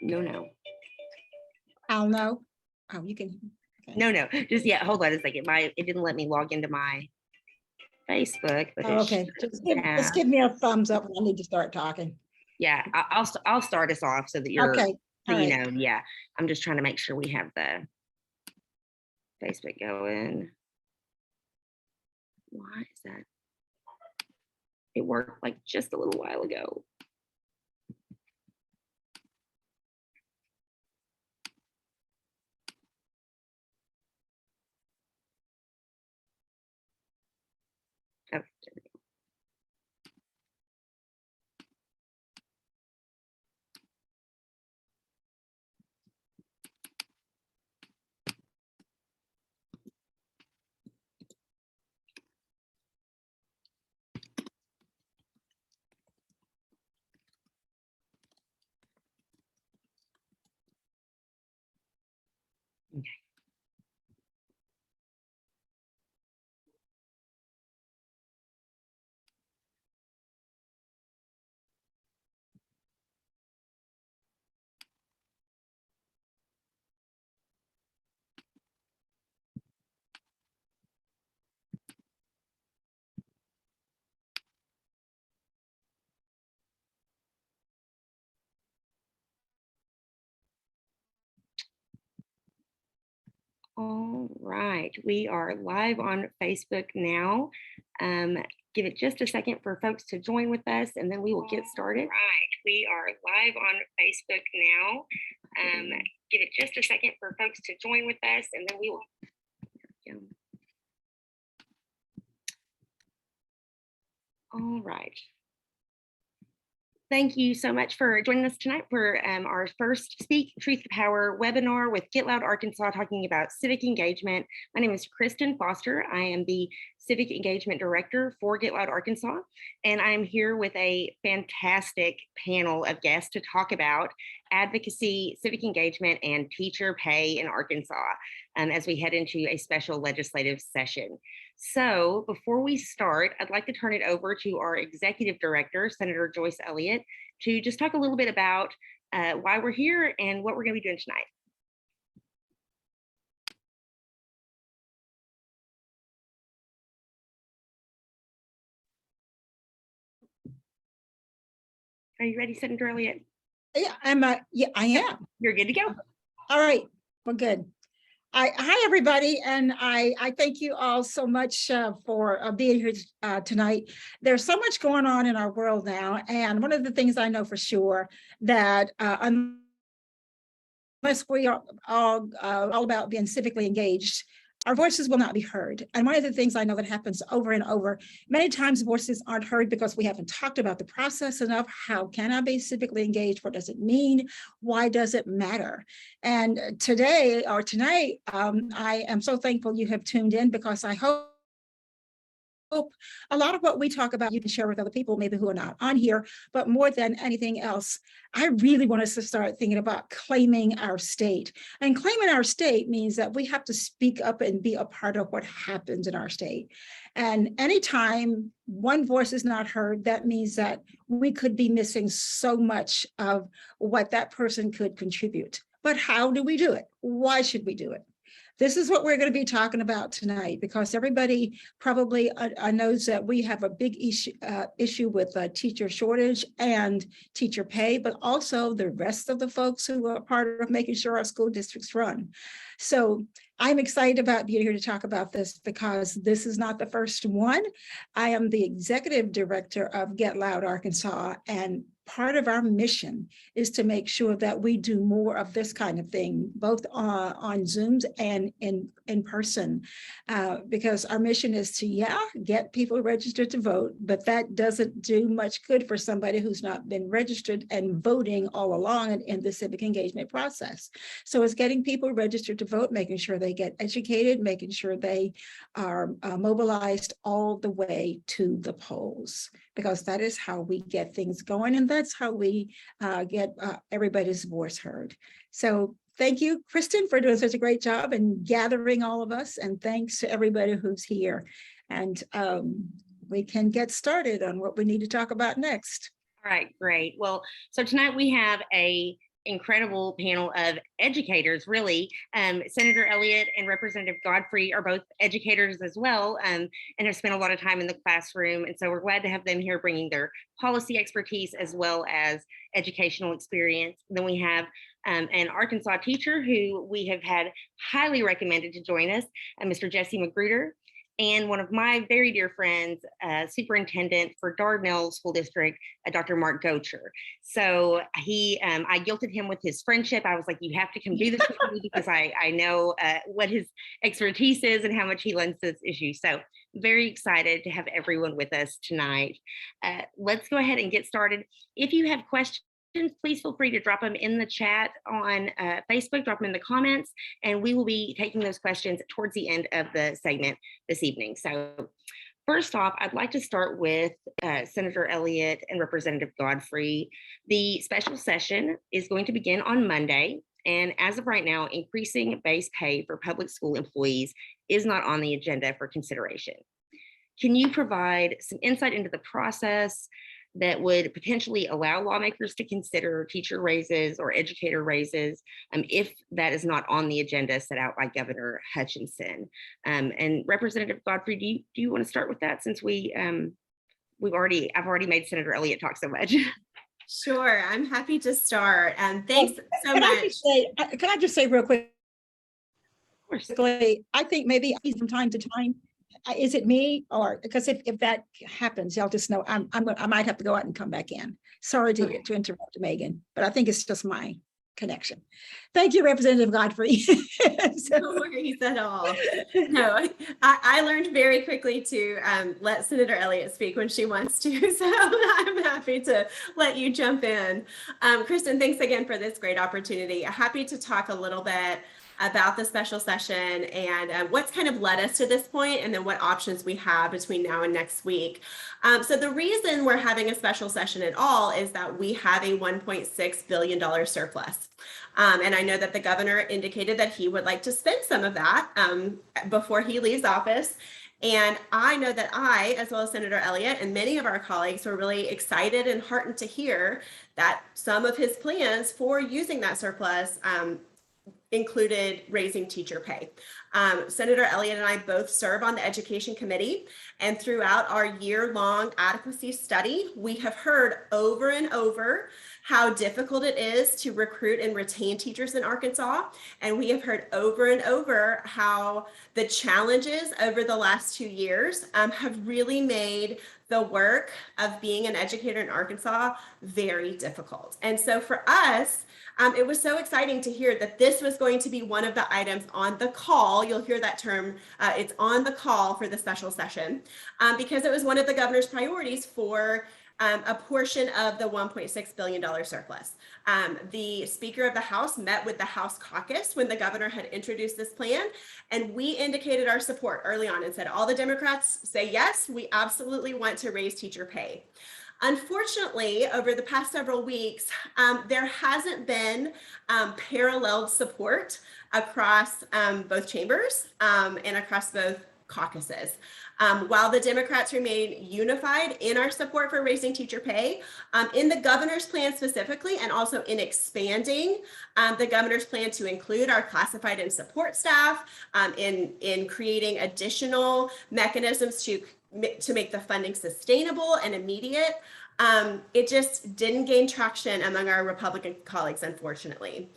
No. I'll know. Oh, you can. Okay. No. Just hold on a second. It didn't let me log into my Facebook. But okay. Just give me a thumbs up when I need to start talking. Yeah, I'll start us off so that you're okay. So you know. Yeah, I'm just trying to make sure we have the Facebook going. Why is that? It worked like just a little while ago. Oh, okay. All right, we are live on Facebook now. Give it just a second for folks to join with us, and then we will get started. All right, we are live on Facebook now. Give it just a second for folks to join with us, and then we will. All right. Thank you so much for joining us tonight for our first Speak Truth to Power webinar with Get Loud Arkansas, talking about civic engagement. My name is Kristen Foster. I am the Civic Engagement Director for Get Loud Arkansas, and I am here with a fantastic panel of guests to talk about advocacy, civic engagement, and teacher pay in Arkansas as we head into a special legislative session. So before we start, I'd like to turn it over to our Executive Director, Senator Joyce Elliott, to just talk a little bit about why we're here and what we're going to be doing tonight. Are you ready, Senator Elliott? Yeah, I am. You're good to go. All right, well, good. Hi, everybody, and I thank you all so much for being here tonight. There's so much going on in our world now, and one of the things I know for sure that unless we are all about being civically engaged, our voices will not be heard. And one of the things I know that happens over and over, many times voices aren't heard because we haven't talked about the process enough. How can I be civically engaged? What does it mean? Why does it matter? And today or tonight, I am so thankful you have tuned in, because I hope a lot of what we talk about you can share with other people, maybe who are not on here. But more than anything else, I really want us to start thinking about claiming our state. And claiming our state means that we have to speak up and be a part of what happens in our state. And anytime one voice is not heard, that means that we could be missing so much of what that person could contribute. But how do we do it? Why should we do it? This is what we're going to be talking about tonight, because everybody probably knows that we have a big issue with teacher shortage and teacher pay, but also the rest of the folks who are part of making sure our school districts run. So I'm excited about being here to talk about this, because this is not the first one. I am the executive director of Get Loud Arkansas, and part of our mission is to make sure that we do more of this kind of thing, both on Zooms and in person, because our mission is to, get people registered to vote, but that doesn't do much good for somebody who's not been registered and voting all along in the civic engagement process. So it's getting people registered to vote, making sure they get educated, making sure they are mobilized all the way to the polls, because that is how we get things going, and that's how we get everybody's voice heard. So thank you, Kristen, for doing such a great job and gathering all of us, and thanks to everybody who's here. And we can get started on what we need to talk about next. All right, great. Well, so tonight we have a incredible panel of educators, really. Senator Elliott and Representative Godfrey are both educators as well, and have spent a lot of time in the classroom. And so we're glad to have them here bringing their policy expertise as well as educational experience. Then we have an Arkansas teacher who we have had highly recommended to join us, Mr. Jesse Magruder, and one of my very dear friends, superintendent for Dardanelle School District, Dr. Mark Gocher. So I guilted him with his friendship. I was like, you have to come do this with me because I know what his expertise is and how much he lends to this issue. So very excited to have everyone with us tonight. Let's go ahead and get started. If you have questions, please feel free to drop them in the chat on Facebook, drop them in the comments, and we will be taking those questions towards the end of the segment this evening. So first off, I'd like to start with Senator Elliott and Representative Godfrey. The special session is going to begin on Monday, and as of right now, increasing base pay for public school employees is not on the agenda for consideration. Can you provide some insight into the process that would potentially allow lawmakers to consider teacher raises or educator raises if that is not on the agenda set out by Governor Hutchinson? And Representative Godfrey, do you want to start with that, since I've already made Senator Elliott talk so much? Sure, I'm happy to start. And thanks so much. Can I just say real quick? Of course. I think maybe from time to time, is it me, or because if that happens, y'all just know I might have to go out and come back in. Sorry to interrupt, Megan, but I think it's just my connection. Thank you, Representative Godfrey. No worries at all. No, I learned very quickly to let Senator Elliott speak when she wants to, so I'm happy to let you jump in. Kristen, thanks again for this great opportunity. Happy to talk a little bit about the special session and what's kind of led us to this point, and then what options we have between now and next week. So the reason we're having a special session at all is that we have a $1.6 billion surplus. And I know that the governor indicated that he would like to spend some of that before he leaves office. And I know that I, as well as Senator Elliott and many of our colleagues, were really excited and heartened to hear that some of his plans for using that surplus included raising teacher pay. Senator Elliott and I both serve on the Education Committee, and throughout our year-long adequacy study, we have heard over and over how difficult it is to recruit and retain teachers in Arkansas. And we have heard over and over how the challenges over the last 2 years have really made the work of being an educator in Arkansas very difficult. And so for us, it was so exciting to hear that this was going to be one of the items on the call. You'll hear that term, it's on the call for the special session, because it was one of the governor's priorities for a portion of the $1.6 billion surplus. The Speaker of the House met with the House caucus when the governor had introduced this plan, and we indicated our support early on and said, all the Democrats say yes, we absolutely want to raise teacher pay. Unfortunately, over the past several weeks, there hasn't been paralleled support across both chambers and across both caucuses. While the Democrats remain unified in our support for raising teacher pay, in the governor's plan specifically, and also in expanding the governor's plan to include our classified and support staff, in creating additional mechanisms to make the funding sustainable and immediate, it just didn't gain traction among our Republican colleagues, unfortunately.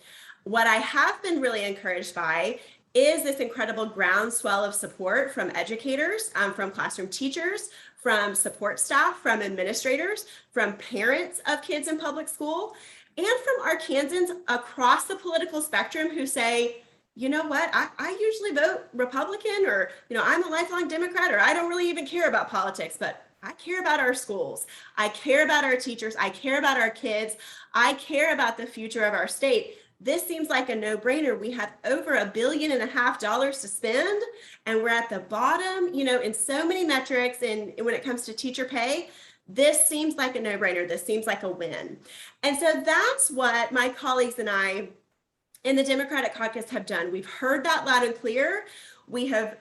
What I have been really encouraged by is this incredible groundswell of support from educators, from classroom teachers, from support staff, from administrators, from parents of kids in public school, and from Arkansans across the political spectrum who say, you know what, I usually vote Republican, or, I'm a lifelong Democrat, or I don't really even care about politics, but I care about our schools. I care about our teachers. I care about our kids. I care about the future of our state. This seems like a no-brainer. We have over $1.5 billion to spend, and we're at the bottom, in so many metrics. And when it comes to teacher pay, this seems like a no-brainer. This seems like a win. And so that's what my colleagues and I in the Democratic caucus have done. We've heard that loud and clear. We have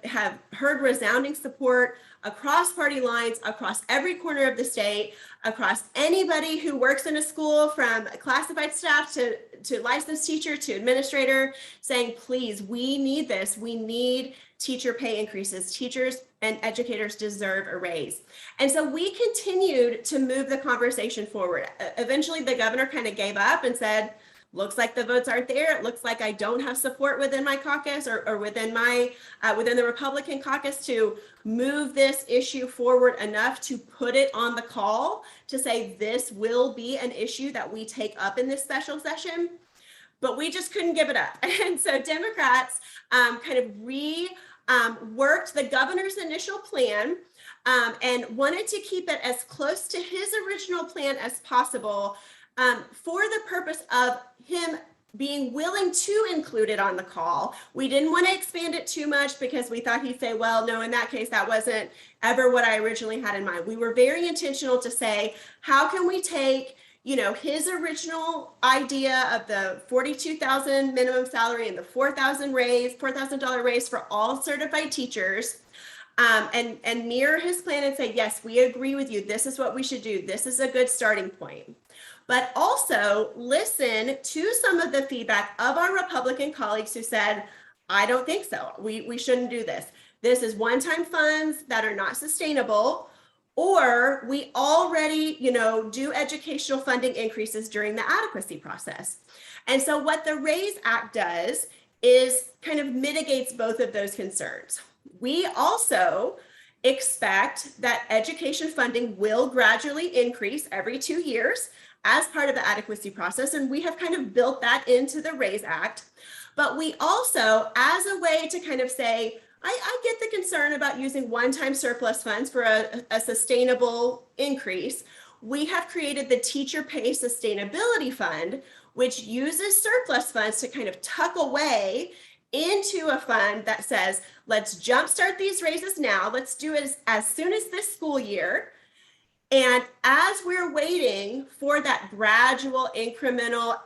heard resounding support across party lines, across every corner of the state, across anybody who works in a school, from classified staff to licensed teacher to administrator, saying, please, we need this. We need teacher pay increases. Teachers and educators deserve a raise. And so we continued to move the conversation forward. Eventually, the governor kind of gave up and said, looks like the votes aren't there. It looks like I don't have support within my caucus or within my within the Republican caucus to move this issue forward enough to put it on the call to say this will be an issue that we take up in this special session. But we just couldn't give it up. And so Democrats kind of worked the governor's initial plan and wanted to keep it as close to his original plan as possible, for the purpose of him being willing to include it on the call. We didn't want to expand it too much because we thought he'd say, well, no, in that case, that wasn't ever what I originally had in mind. We were very intentional to say, how can we take, you know, his original idea of the $42,000 minimum salary and the $4,000 raise for all certified teachers, and mirror his plan and say, yes, we agree with you. This is what we should do. This is a good starting point. But also listen to some of the feedback of our Republican colleagues who said, I don't think so. We shouldn't do this. This is one-time funds that are not sustainable, or we already, you know, do educational funding increases during the adequacy process. And so what the RAISE Act does is kind of mitigates both of those concerns. We also expect that education funding will gradually increase every 2 years as part of the adequacy process, and we have kind of built that into the RAISE Act. But we also, as a way to kind of say, I get the concern about using one-time surplus funds for a sustainable increase, we have created the Teacher Pay Sustainability Fund, which uses surplus funds to kind of tuck away into a fund that says, let's jumpstart these raises now. Let's do it as soon as this school year. And as we're waiting for that gradual incremental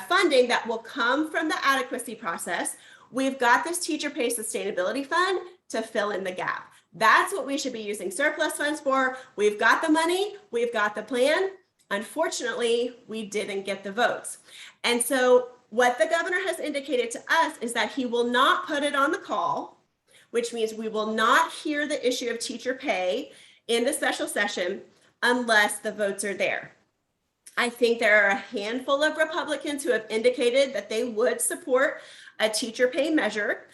funding that will come from the adequacy process, we've got this Teacher Pay Sustainability Fund to fill in the gap. That's what we should be using surplus funds for. We've got the money, we've got the plan. Unfortunately, we didn't get the votes. And so what the governor has indicated to us is that he will not put it on the call, which means we will not hear the issue of teacher pay in the special session unless the votes are there. I think there are a handful of Republicans who have indicated that they would support a teacher pay measure.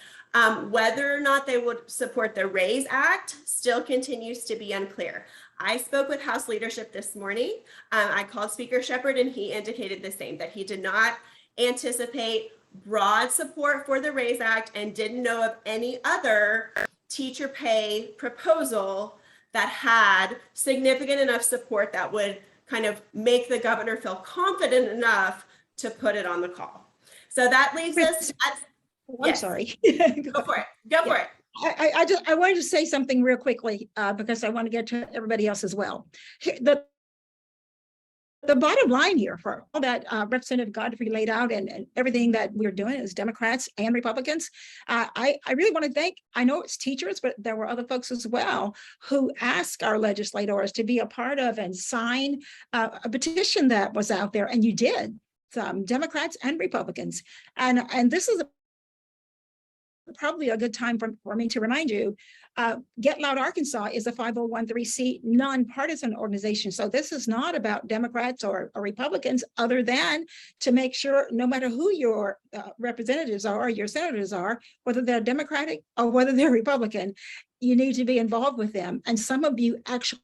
Whether or not they would support the RAISE Act still continues to be unclear. I spoke with House leadership this morning. I called Speaker Shepherd and he indicated the same, that he did not anticipate broad support for the RAISE Act and didn't know of any other teacher pay proposal that had significant enough support that would kind of make the governor feel confident enough to put it on the call. So that leaves us at, I'm sorry. Go for it. Go for it. I wanted to say something real quickly because I want to get to everybody else as well. The bottom line here for all that Representative Godfrey laid out and everything that we're doing as Democrats and Republicans, I really want to thank, I know it's teachers, but there were other folks as well who asked our legislators to be a part of and sign a petition that was out there, and you did, some Democrats and Republicans. And this is probably a good time for me to remind you, Get Loud Arkansas is a 501(c) nonpartisan organization. So this is not about Democrats or Republicans, other than to make sure no matter who your representatives are, or your senators are, whether they're Democratic or whether they're Republican, you need to be involved with them. And some of you actually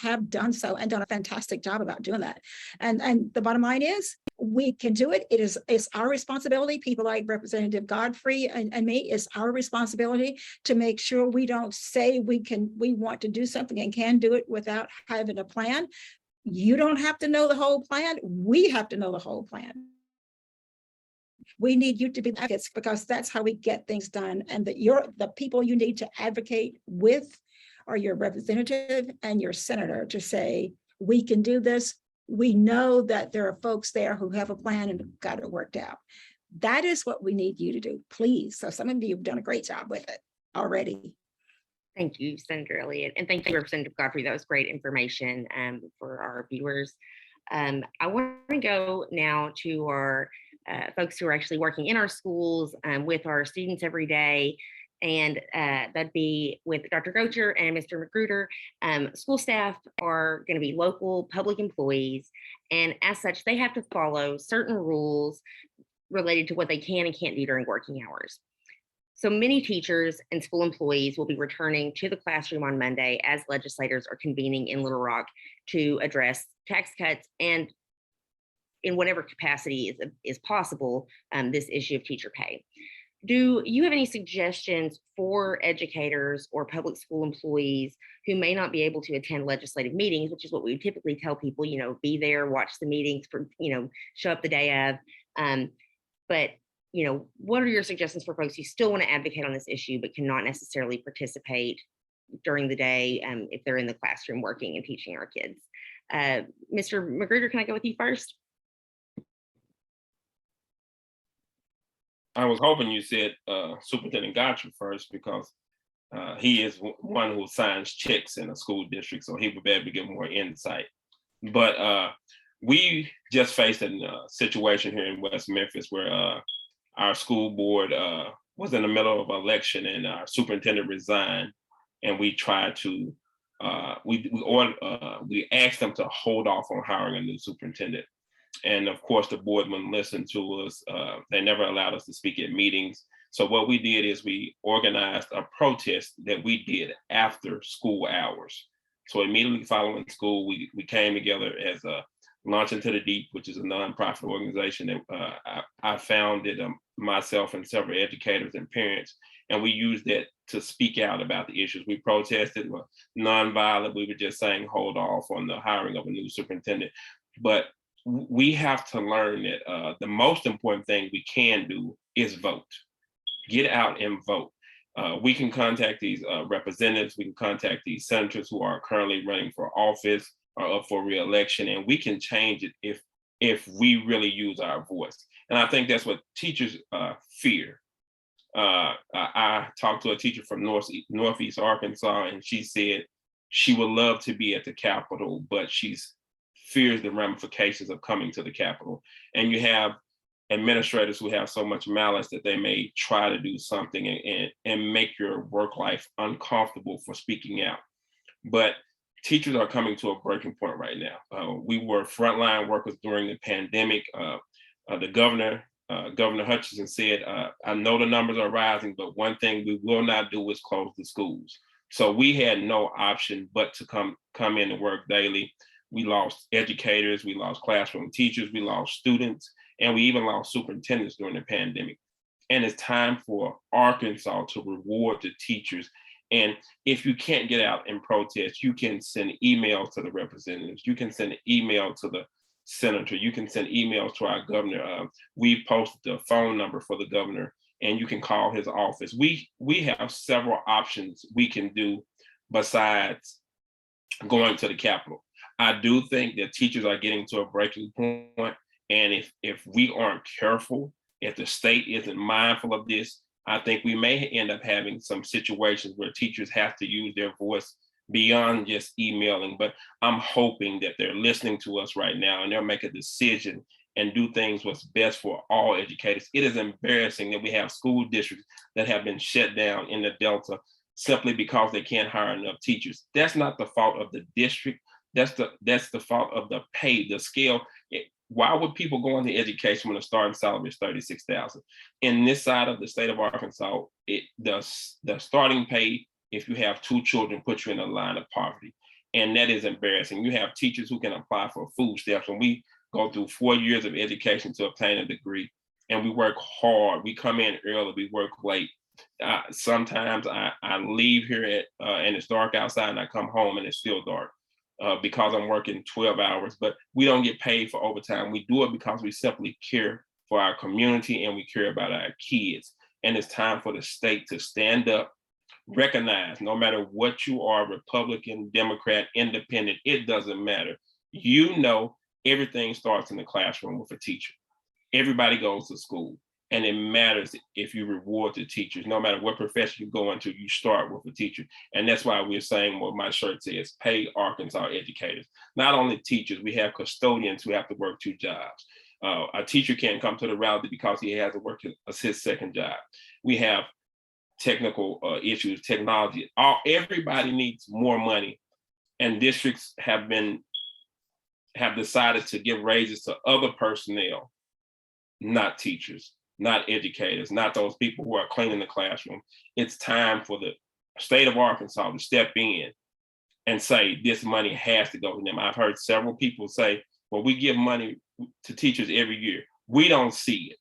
have done so and done a fantastic job about doing that. And the bottom line is we can do it. It's our responsibility. People like Representative Godfrey and me, it's our responsibility to make sure we don't say we want to do something and can do it without having a plan. You don't have to know the whole plan. We have to know the whole plan. We need you to be advocates, because that's how we get things done. And that the people you need to advocate with are your representative and your senator, to say, we can do this. We know that there are folks there who have a plan and got it worked out. That is what we need you to do, please. So some of you have done a great job with it already. Thank you, Senator Elliott, and thank you, Representative Godfrey. That was great information for our viewers. I want to go now to our folks who are actually working in our schools with our students every day, and that'd be with Dr. Gocher and Mr. Magruder. School staff are going to be local public employees, and as such, they have to follow certain rules related to what they can and can't do during working hours. So many teachers and school employees will be returning to the classroom on Monday as legislators are convening in Little Rock to address tax cuts and, in whatever capacity is possible, this issue of teacher pay. Do you have any suggestions for educators or public school employees who may not be able to attend legislative meetings, which is what we would typically tell people, be there, watch the meetings, show up the day of, but what are your suggestions for folks who still want to advocate on this issue but cannot necessarily participate during the day if they're in the classroom working and teaching our kids? Mr. Magruder, can I go with you first? I was hoping you said Superintendent Gotcha first, because he is one who signs checks in a school district, so he would be able to give more insight. But we just faced a situation here in West Memphis where our school board was in the middle of an election and our superintendent resigned, and we tried to we asked them to hold off on hiring a new superintendent. And of course, the board wouldn't listen to us. They never allowed us to speak at meetings. So what we did is we organized a protest that we did after school hours. So immediately following school, we came together as a Launch Into the Deep, which is a nonprofit organization that I founded myself and several educators and parents. And we used that to speak out about the issues. We protested, were nonviolent. We were just saying, hold off on the hiring of a new superintendent. But we have to learn that the most important thing we can do is vote. Get out and vote. We can contact these representatives. We can contact these senators who are currently running for office or up for re-election, and we can change it if we really use our voice. And I think that's what teachers fear. I talked to a teacher from Northeast Arkansas, and she said she would love to be at the Capitol, but she fears the ramifications of coming to the Capitol. And you have administrators who have so much malice that they may try to do something and make your work life uncomfortable for speaking out. But teachers are coming to a breaking point right now. We were frontline workers during the pandemic. The governor, Governor Hutchinson said, I know the numbers are rising, but one thing we will not do is close the schools. So we had no option but to come in and work daily. We lost educators, we lost classroom teachers, we lost students, and we even lost superintendents during the pandemic. And it's time for Arkansas to reward the teachers. And if you can't get out and protest, you can send emails to the representatives. You can send an email to the senator. You can send emails to our governor. We've posted the phone number for the governor, and you can call his office. We have several options we can do besides going to the Capitol. I do think that teachers are getting to a breaking point. And if we aren't careful, if the state isn't mindful of this, I think we may end up having some situations where teachers have to use their voice beyond just emailing. But I'm hoping that they're listening to us right now and they'll make a decision and do things what's best for all educators. It is embarrassing that we have school districts that have been shut down in the Delta simply because they can't hire enough teachers. That's not the fault of the district. That's the fault of the pay, the scale. Why would people go into education when the starting salary is $36,000? In this side of the state of Arkansas, the starting pay, if you have 2 children, puts you in a line of poverty. And that is embarrassing. You have teachers who can apply for food stamps, and we go through 4 years of education to obtain a degree. And we work hard. We come in early, we work late. Sometimes I leave here and it's dark outside, and I come home and it's still dark. Because I'm working 12 hours, but we don't get paid for overtime. We do it because we simply care for our community and we care about our kids. And it's time for the state to stand up, recognize, no matter what you are, Republican, Democrat, Independent, it doesn't matter. Everything starts in the classroom with a teacher. Everybody goes to school. And it matters if you reward the teachers. No matter what profession you go into, you start with a teacher. And that's why we're saying what my shirt says, pay Arkansas educators. Not only teachers, we have custodians who have to work 2 jobs. A teacher can't come to the rally because he has to work his second job. We have technical issues, technology. Everybody needs more money. And districts have decided to give raises to other personnel, not teachers, not educators, not those people who are cleaning the classroom. It's time for the state of Arkansas to step in and say this money has to go to them. I've heard several people say, well, we give money to teachers every year. We don't see it.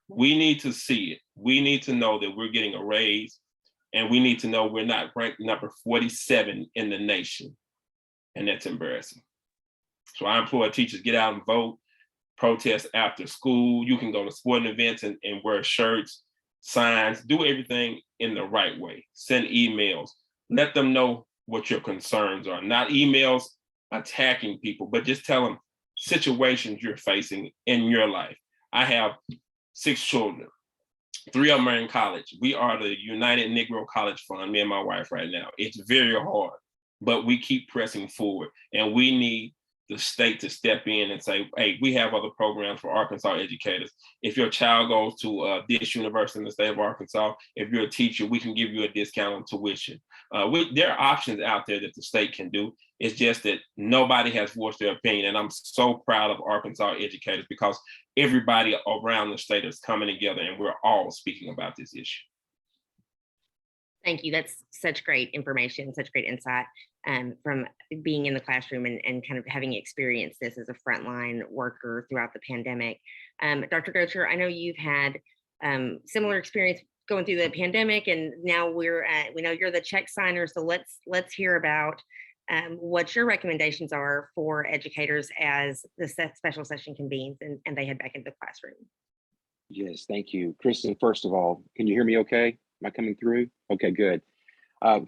We need to see it. We need to know that we're getting a raise, and we need to know we're not ranked number 47 in the nation. And that's embarrassing. So I implore teachers, get out and vote. Protest after school. You can go to sporting events and wear shirts, signs, do everything in the right way. Send emails, let them know what your concerns are. Not emails attacking people, but just tell them situations you're facing in your life. I have 6 children. 3 of them are in college. We are the United Negro College Fund, me and my wife right now. It's very hard, but we keep pressing forward, and we need the state to step in and say, hey, we have other programs for Arkansas educators. If your child goes to this university in the state of Arkansas, if you're a teacher, we can give you a discount on tuition. There are options out there that the state can do. It's just that nobody has voiced their opinion. And I'm so proud of Arkansas educators because everybody around the state is coming together and we're all speaking about this issue. Thank you. That's such great information, such great insight from being in the classroom and kind of having experienced this as a frontline worker throughout the pandemic. Dr. Gocher, I know you've had similar experience going through the pandemic, and now we know you're the check signer. So let's hear about what your recommendations are for educators as the special session convenes and they head back into the classroom. Yes, thank you. Kristen, first of all, can you hear me okay? Am I coming through? Okay, good.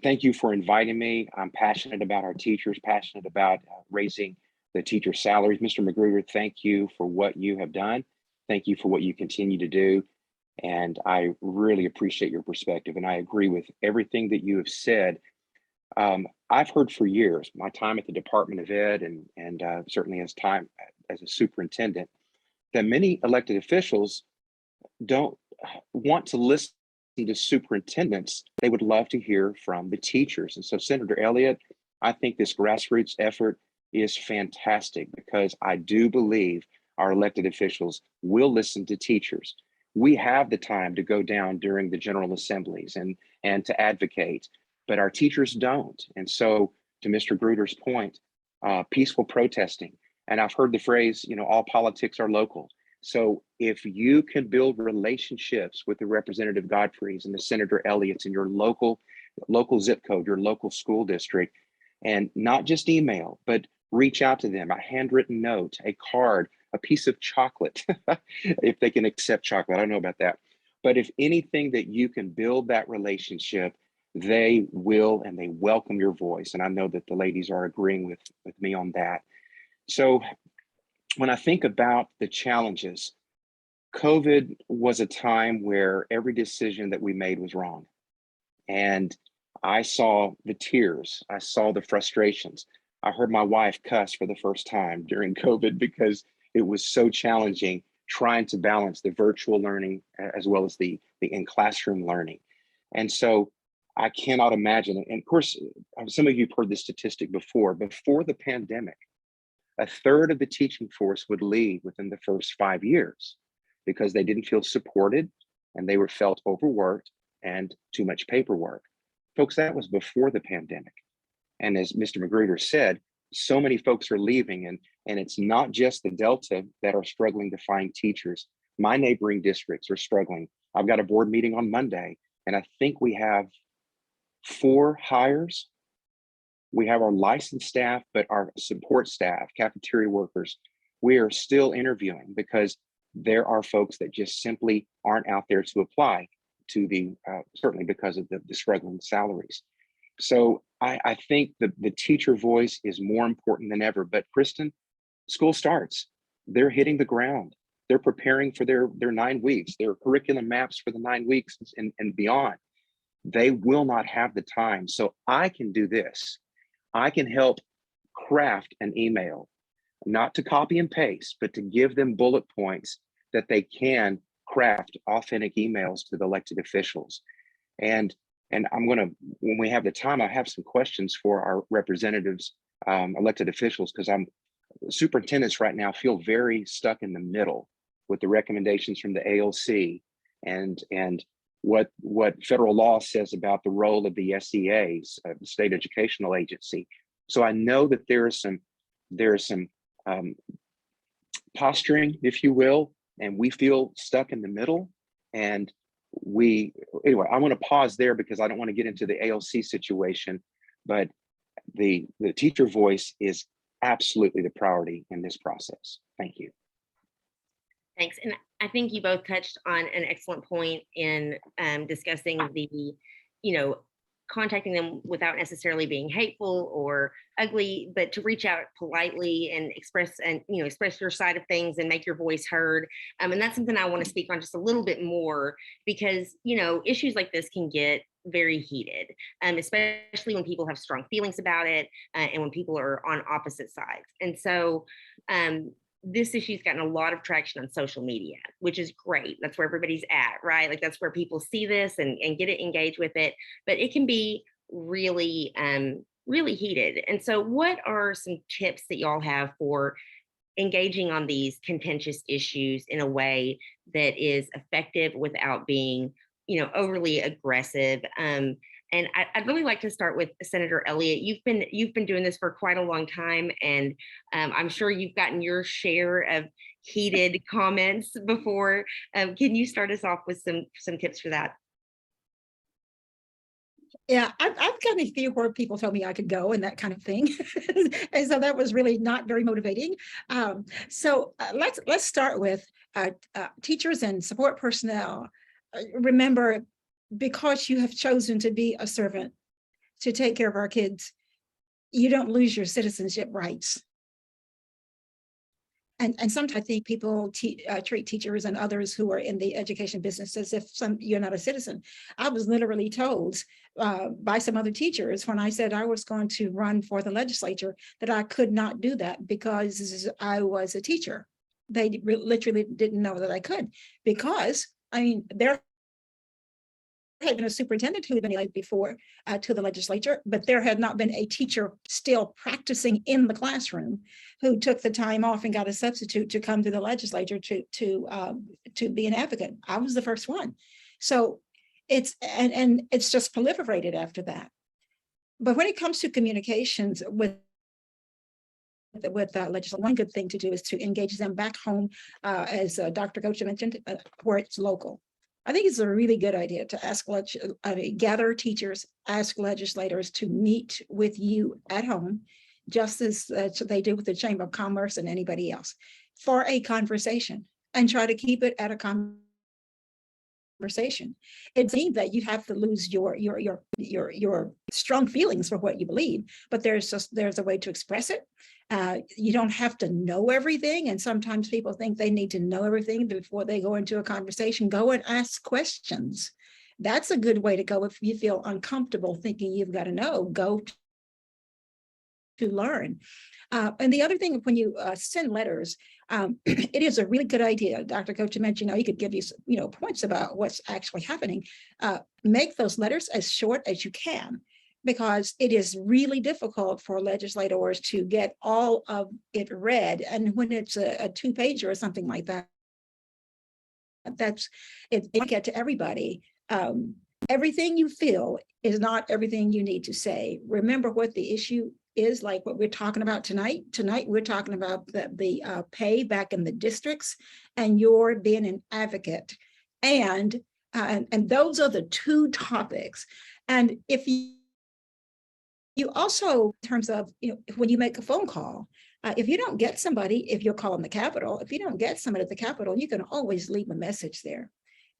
Thank you for inviting me. I'm passionate about our teachers, passionate about raising the teacher salaries. Mr. Magruder, thank you for what you have done. Thank you for what you continue to do. And I really appreciate your perspective. And I agree with everything that you have said. I've heard for years, my time at the Department of Ed and certainly as time as a superintendent, that many elected officials don't want to listen to superintendents. They would love to hear from the teachers. And so Senator Elliott, I think this grassroots effort is fantastic because I do believe our elected officials will listen to teachers. We have the time to go down during the general assemblies and to advocate, but our teachers don't. And so to Mr. Gruder's point, peaceful protesting. And I've heard the phrase, all politics are local. So if you can build relationships with the Representative Godfreys and the Senator Elliott's in your local zip code, your local school district, and not just email, but reach out to them, a handwritten note, a card, a piece of chocolate, if they can accept chocolate, I don't know about that. But if anything that you can build that relationship, they will, and they welcome your voice. And I know that the ladies are agreeing with me on that. So when I think about the challenges, COVID was a time where every decision that we made was wrong. And I saw the tears, I saw the frustrations. I heard my wife cuss for the first time during COVID because it was so challenging trying to balance the virtual learning as well as the in-classroom learning. And so I cannot imagine, and of course, some of you have heard this statistic before the pandemic, a third of the teaching force would leave within the first 5 years because they didn't feel supported and they were felt overworked and too much paperwork. Folks, that was before the pandemic. And as Mr. Magruder said, so many folks are leaving, and it's not just the Delta that are struggling to find teachers. My neighboring districts are struggling. I've got a board meeting on Monday, and I think we have 4 hires. We have our licensed staff, but our support staff, cafeteria workers, we are still interviewing because there are folks that just simply aren't out there to apply to the, certainly because of the struggling salaries. So I think the teacher voice is more important than ever. But Kristen, school starts. They're hitting the ground. they're preparing for their 9 weeks, their curriculum maps for the 9 weeks and beyond. They will not have the time. So I can do this. I can help craft an email, not to copy and paste, but to give them bullet points that they can craft authentic emails to the elected officials. And I'm going to, when we have the time, I have some questions for our representatives, elected officials, because superintendents right now feel very stuck in the middle with the recommendations from the ALC and what federal law says about the role of the SEAs, the state educational agency. So I know that there is some posturing, if you will, and we feel stuck in the middle. And anyway, I want to pause there because I don't want to get into the ALC situation, but the teacher voice is absolutely the priority in this process. Thank you. Thanks. And I think you both touched on an excellent point in discussing the, contacting them without necessarily being hateful or ugly, but to reach out politely and express your side of things and make your voice heard. And that's something I want to speak on just a little bit more because, issues like this can get very heated, especially when people have strong feelings about it and when people are on opposite sides. And so this issue's gotten a lot of traction on social media, which is great. That's where everybody's at, right? Like that's where people see this and get it, engage with it, but it can be really, really heated. And so what are some tips that y'all have for engaging on these contentious issues in a way that is effective without being, overly aggressive? And I'd really like to start with Senator Elliott. You've been doing this for quite a long time, and I'm sure you've gotten your share of heated comments before. Can you start us off with some tips for that? Yeah, I've gotten a few where people told me I could go and that kind of thing. And so that was really not very motivating. So let's start with teachers and support personnel. Remember, because you have chosen to be a servant to take care of our kids, you don't lose your citizenship rights. And sometimes I think people treat teachers and others who are in the education business as if you're not a citizen. I was literally told by some other teachers when I said I was going to run for the legislature that I could not do that because I was a teacher. They literally didn't know that I could, because there had been a superintendent who had been elected before to the legislature, but there had not been a teacher still practicing in the classroom who took the time off and got a substitute to come to the legislature to be an advocate. I was the first one. So it's just proliferated after that. But when it comes to communications with legislation, one good thing to do is to engage them back home, as Dr. Gocha mentioned, where it's local. I think it's a really good idea to gather teachers, ask legislators to meet with you at home, just as they do with the Chamber of Commerce and anybody else, for a conversation, and try to keep it at a conversation. It means that you have to lose your strong feelings for what you believe, but there's a way to express it. You don't have to know everything, and sometimes people think they need to know everything before they go into a conversation. Go and ask questions. That's a good way to go. If you feel uncomfortable thinking you've got to know, go to learn. And the other thing, when you send letters, it is a really good idea. Dr. Gocha mentioned, he could give you points about what's actually happening. Make those letters as short as you can, because it is really difficult for legislators to get all of it read. And when it's a 2-pager or something like that, it get to everybody. Everything you feel is not everything you need to say. Remember what the issue is, like what we're talking about tonight. Tonight, we're talking about the pay back in the districts, and you're being an advocate. And those are the 2 topics. And if you also, in terms of, when you make a phone call, if you don't get somebody, if you're calling the Capitol, if you don't get somebody at the Capitol, you can always leave a message there.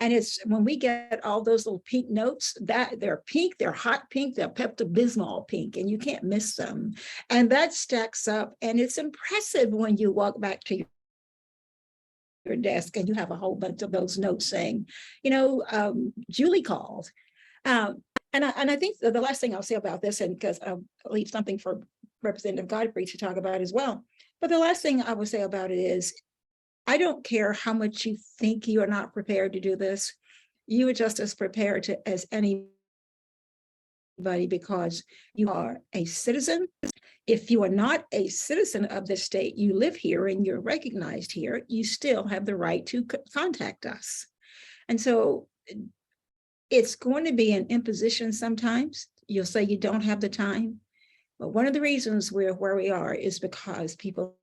And it's when we get all those little pink notes, that they're pink, they're hot pink, they're Pepto-Bismol pink, and you can't miss them. And that stacks up, and it's impressive when you walk back to your desk and you have a whole bunch of those notes saying, Julie called. And I think the last thing I'll say about this, and because I'll leave something for Representative Godfrey to talk about as well, but the last thing I would say about it is, I don't care how much you think you are not prepared to do this. You are just as prepared as anybody, because you are a citizen. If you are not a citizen of this state, you live here and you're recognized here, you still have the right to contact us. And so it's going to be an imposition sometimes. You'll say you don't have the time. But one of the reasons we're where we are is because people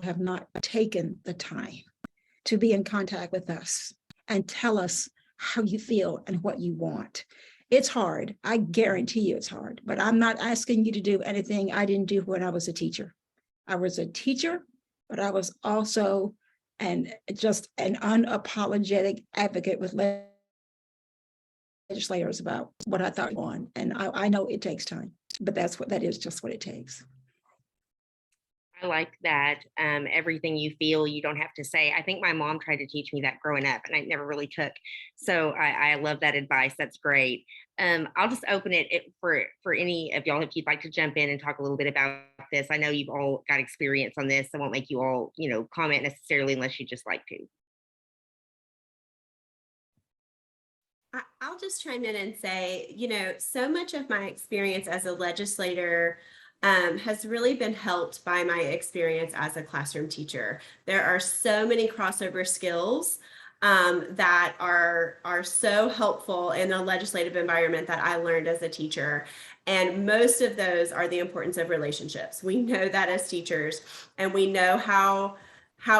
have not taken the time to be in contact with us and tell us how you feel and what you want. It's hard. I guarantee you it's hard, but I'm not asking you to do anything I didn't do when I was a teacher. I was a teacher, but I was also just an unapologetic advocate with legislators about what I thought on. And I know it takes time, but that is just what it takes. I like that. Everything you feel, you don't have to say. I think my mom tried to teach me that growing up, and I never really took. So I love that advice. That's great. I'll just open it for any of y'all if you'd like to jump in and talk a little bit about this. I know you've all got experience on this. I won't make you all, comment necessarily unless you just like to. I'll just chime in and say, so much of my experience as a legislator has really been helped by my experience as a classroom teacher. There are so many crossover skills that are so helpful in a legislative environment that I learned as a teacher. And most of those are the importance of relationships. We know that as teachers, and we know how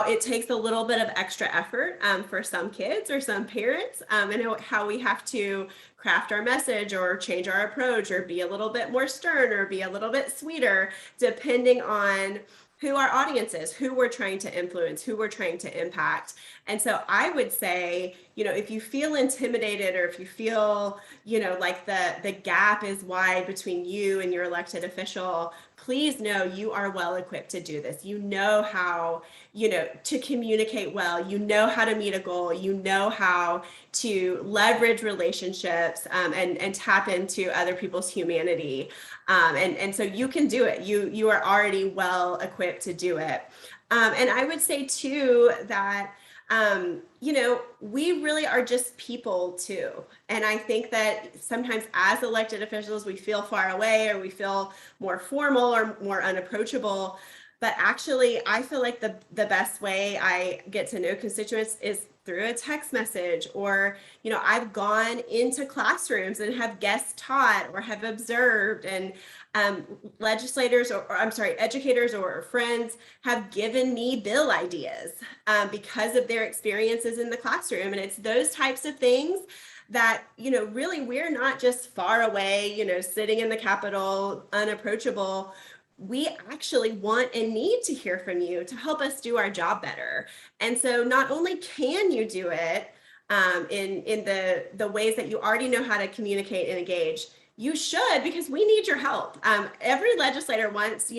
it takes a little bit of extra effort for some kids or some parents, and how we have to craft our message or change our approach or be a little bit more stern or be a little bit sweeter, depending on who our audience is, who we're trying to influence, who we're trying to impact. And so I would say, if you feel intimidated, or if you feel, like the gap is wide between you and your elected official, please know you are well equipped to do this. You know how, to communicate well, how to meet a goal, how to leverage relationships and tap into other people's humanity. And so you can do it. You are already well equipped to do it. And I would say too that, we really are just people too. And I think that sometimes as elected officials, we feel far away, or we feel more formal or more unapproachable. But actually, I feel like the best way I get to know constituents is through a text message, or, I've gone into classrooms and have guest taught or have observed, and educators or friends have given me bill ideas because of their experiences in the classroom. And it's those types of things that, really we're not just far away, sitting in the Capitol, unapproachable. We actually want and need to hear from you to help us do our job better. And so not only can you do it in the ways that you already know how to communicate and engage, you should, because we need your help. Every legislator wants,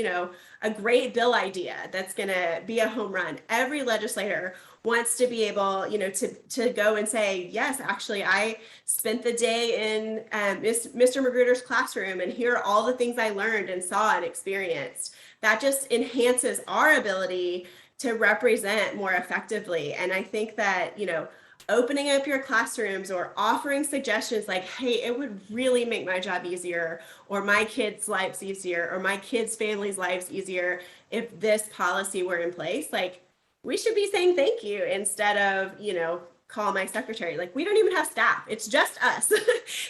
a great bill idea that's going to be a home run. Every legislator wants to be able, to go and say, yes, actually, I spent the day in Mr. Magruder's classroom, and here are all the things I learned and saw and experienced. That just enhances our ability to represent more effectively. And I think that, opening up your classrooms or offering suggestions like, hey, it would really make my job easier, or my kids' lives easier, or my kids' families' lives easier if this policy were in place. Like, we should be saying thank you instead of, call my secretary. Like, we don't even have staff. It's just us.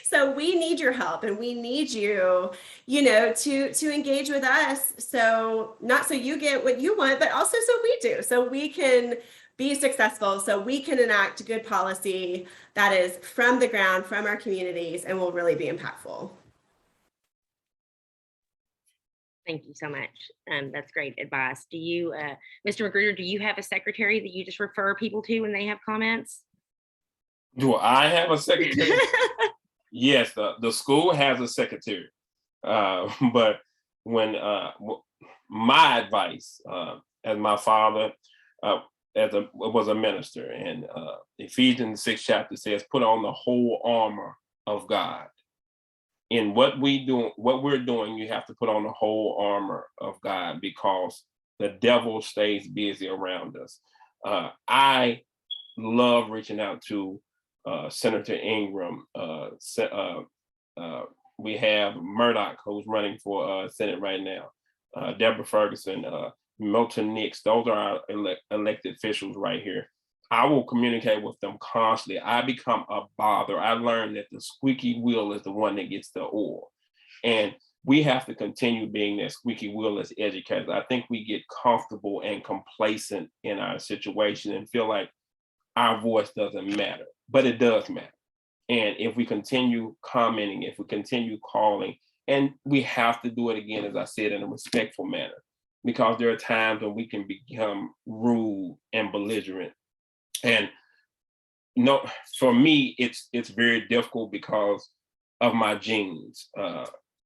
So we need your help, and we need you, to engage with us. So not so you get what you want, but also so we do, so we can be successful, so we can enact good policy that is from the ground, from our communities, and will really be impactful. Thank you so much. That's great advice. Do you, Mr. Magruder, do you have a secretary that you just refer people to when they have comments? Do I have a secretary? Yes, the school has a secretary. But when my advice, as my father, was a minister, and Ephesians 6 chapter says, "Put on the whole armor of God." In what we're doing, you have to put on the whole armor of God because the devil stays busy around us. I love reaching out to Senator Ingram. We have Murdoch, who's running for Senate right now. Deborah Ferguson, Milton Nix. Those are our elected officials right here. I will communicate with them constantly. I become a bother. I learned that the squeaky wheel is the one that gets the oil. And we have to continue being that squeaky wheel as educators. I think we get comfortable and complacent in our situation and feel like our voice doesn't matter, but it does matter. And if we continue commenting, if we continue calling, and we have to do it again, as I said, in a respectful manner, because there are times when we can become rude and belligerent. And for me, it's very difficult because of my genes.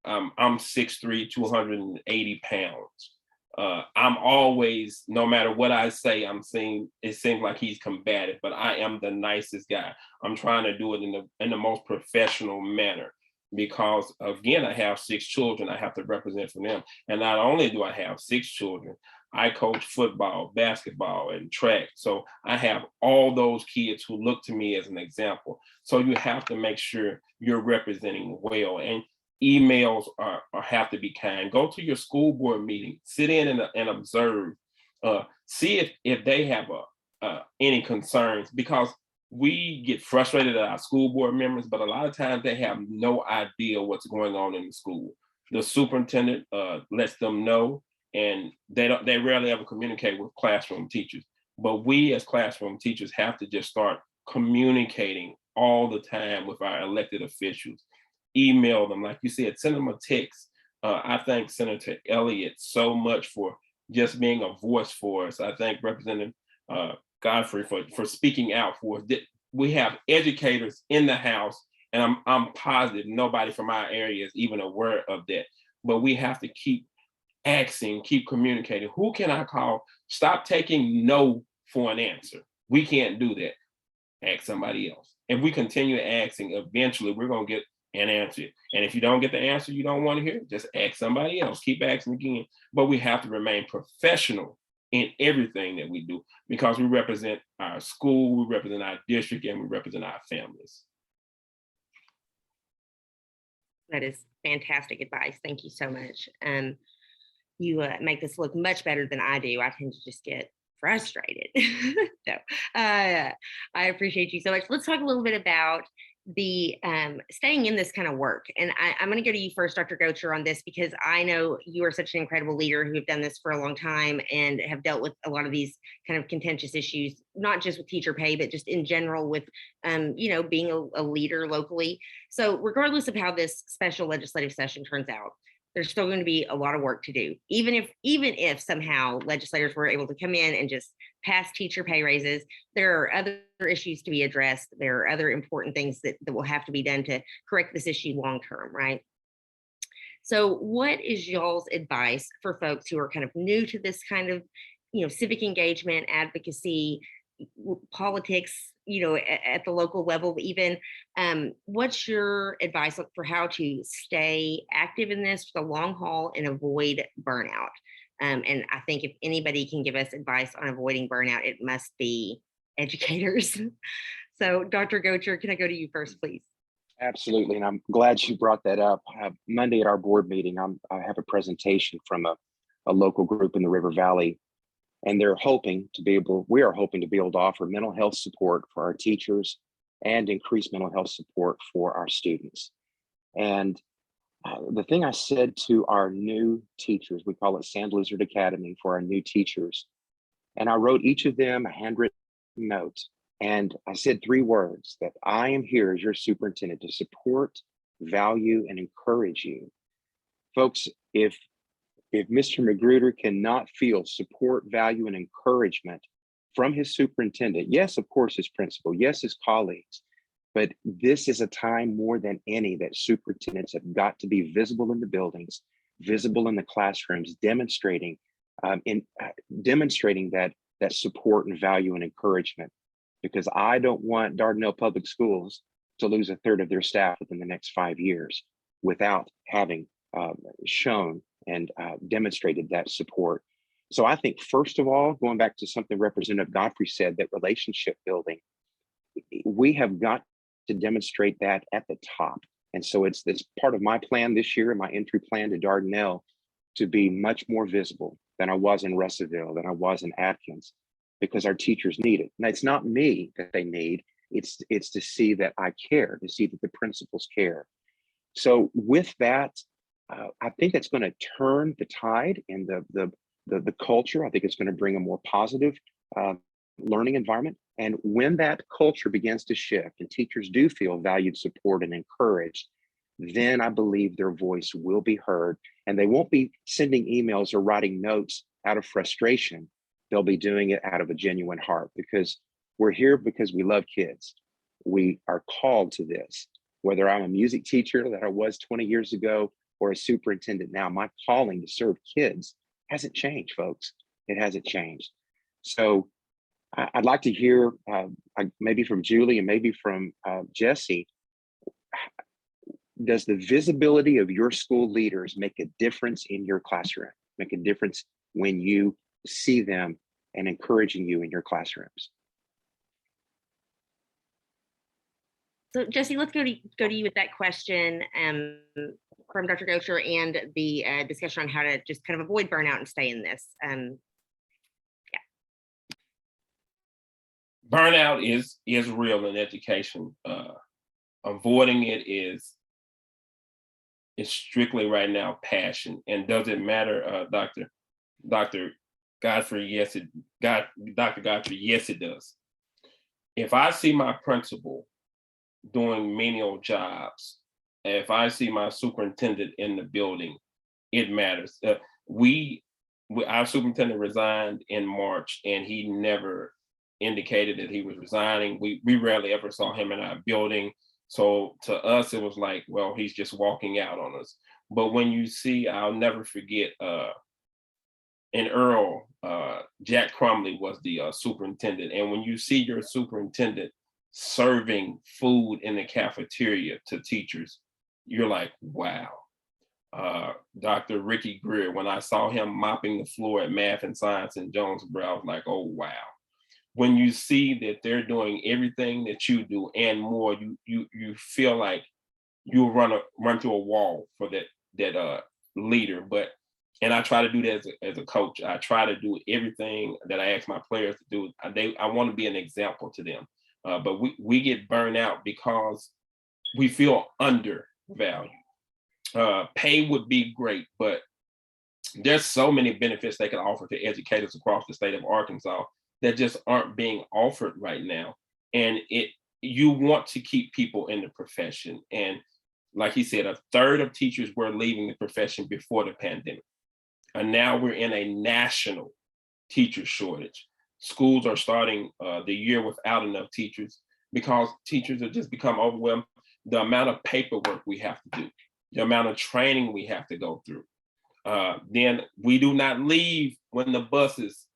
I'm 6'3", 280 pounds. I'm always, no matter what I say, it seems like he's combative, but I am the nicest guy. I'm trying to do it in the most professional manner because, again, I have 6 children I have to represent for them. And not only do I have 6 children, I coach football, basketball, and track. So I have all those kids who look to me as an example. So you have to make sure you're representing well. And emails have to be kind. Go to your school board meeting, sit in and observe. See if they have any concerns, because we get frustrated at our school board members, but a lot of times they have no idea what's going on in the school. The superintendent lets them know, and they rarely ever communicate with classroom teachers. But we as classroom teachers have to just start communicating all the time with our elected officials. Email them, like you said, send them a text. I thank Senator Elliott so much for just being a voice for us. I thank Representative Godfrey for speaking out for us. We have educators in the House, and I'm positive nobody from our area is even aware of that. But we have to keep asking, keep communicating. Who can I call? Stop taking no for an answer. We can't do that. Ask somebody else. If we continue asking, eventually we're going to get an answer. And if you don't get the answer you don't want to hear, just ask somebody else. Keep asking again. But we have to remain professional in everything that we do, because we represent our school, we represent our district, and we represent our families. That is fantastic advice. Thank you so much. You make this look much better than I do. I tend to just get frustrated. So I appreciate you so much. Let's talk a little bit about the staying in this kind of work. And I'm going to go to you first, Dr. Gocher, on this, because I know you are such an incredible leader who have done this for a long time and have dealt with a lot of these kind of contentious issues, not just with teacher pay, but just in general with, being a leader locally. So regardless of how this special legislative session turns out, there's still going to be a lot of work to do. Even if somehow legislators were able to come in and just pass teacher pay raises, there are other issues to be addressed. There are other important things that will have to be done to correct this issue long term, right? So what is y'all's advice for folks who are kind of new to this kind of, civic engagement, advocacy, politics, at the local level even? What's your advice for how to stay active in this for the long haul and avoid burnout? And I think if anybody can give us advice on avoiding burnout, it must be educators. So Dr. Gocher, can I go to you first, please? Absolutely, and I'm glad you brought that up. Monday at our board meeting, I have a presentation from a local group in the River Valley, and we are hoping to be able to offer mental health support for our teachers and increase mental health support for our students. And the thing I said to our new teachers, we call it Sand Lizard Academy for our new teachers, and I wrote each of them a handwritten note. And I said 3 words: that I am here as your superintendent to support, value, and encourage you. Folks, if Mr. Magruder cannot feel support, value, and encouragement from his superintendent, yes, of course, his principal, yes, his colleagues, but this is a time more than any that superintendents have got to be visible in the buildings, visible in the classrooms, demonstrating that that support and value and encouragement, because I don't want Dardanelle Public Schools to lose a third of their staff within the next 5 years without having shown and demonstrated that support. So I think, first of all, going back to something Representative Godfrey said, that relationship building, we have got to demonstrate that at the top. And so it's part of my plan this year and my entry plan to Dardanelle to be much more visible than I was in Russellville, than I was in Atkins, because our teachers need it. And it's not me that they need, it's to see that I care, to see that the principals care. So with that, I think that's going to turn the tide in the culture. I think it's going to bring a more positive learning environment. And when that culture begins to shift and teachers do feel valued, supported, and encouraged, then I believe their voice will be heard, and they won't be sending emails or writing notes out of frustration. They'll be doing it out of a genuine heart, because we're here because we love kids. We are called to this. Whether I'm a music teacher that I was 20 years ago or a superintendent now, my calling to serve kids hasn't changed, folks. It hasn't changed. So I'd like to hear maybe from Julie and maybe from Jesse. Does the visibility of your school leaders make a difference in your classroom? Make a difference when you see them and encouraging you in your classrooms? So Jesse, let's go to you with that question from Dr. Gosher and the discussion on how to just kind of avoid burnout and stay in this. Burnout is real in education. Avoiding it is strictly right now passion. And does it matter, Dr. Godfrey? Yes, Dr. Godfrey, yes, it does. If I see my principal doing menial jobs, if I see my superintendent in the building, it matters. Our superintendent resigned in March, and he never indicated that he was resigning. We rarely ever saw him in our building. So to us, it was like, well, he's just walking out on us. But when you see, I'll never forget, in Earl, Jack Crumley was the superintendent. And when you see your superintendent serving food in the cafeteria to teachers, you're like, wow. Dr. Ricky Greer, when I saw him mopping the floor at math and science in Jonesboro, I was like, oh, wow. When you see that they're doing everything that you do and more, you feel like you'll run through a wall for that leader. And I try to do that as a coach. I try to do everything that I ask my players to do. I want to be an example to them. But we get burned out because we feel undervalued. Pay would be great, but there's so many benefits they can offer to educators across the state of Arkansas that just aren't being offered right now. And you want to keep people in the profession. And like he said, a third of teachers were leaving the profession before the pandemic. And now we're in a national teacher shortage. Schools are starting the year without enough teachers because teachers have just become overwhelmed. The amount of paperwork we have to do, the amount of training we have to go through. Then we do not leave when the buses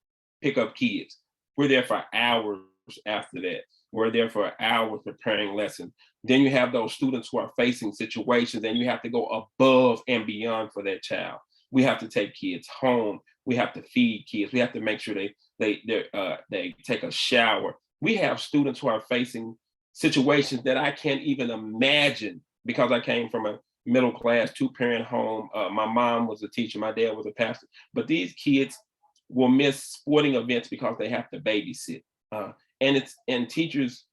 pick up kids. We're there for hours after that. We're there for hours preparing lessons. Then you have those students who are facing situations and you have to go above and beyond for that child. We have to take kids home. We have to feed kids. We have to make sure they take a shower. We have students who are facing situations that I can't even imagine because I came from a middle class, 2-parent home. My mom was a teacher. My dad was a pastor. But these kids will miss sporting events because they have to babysit. And teachers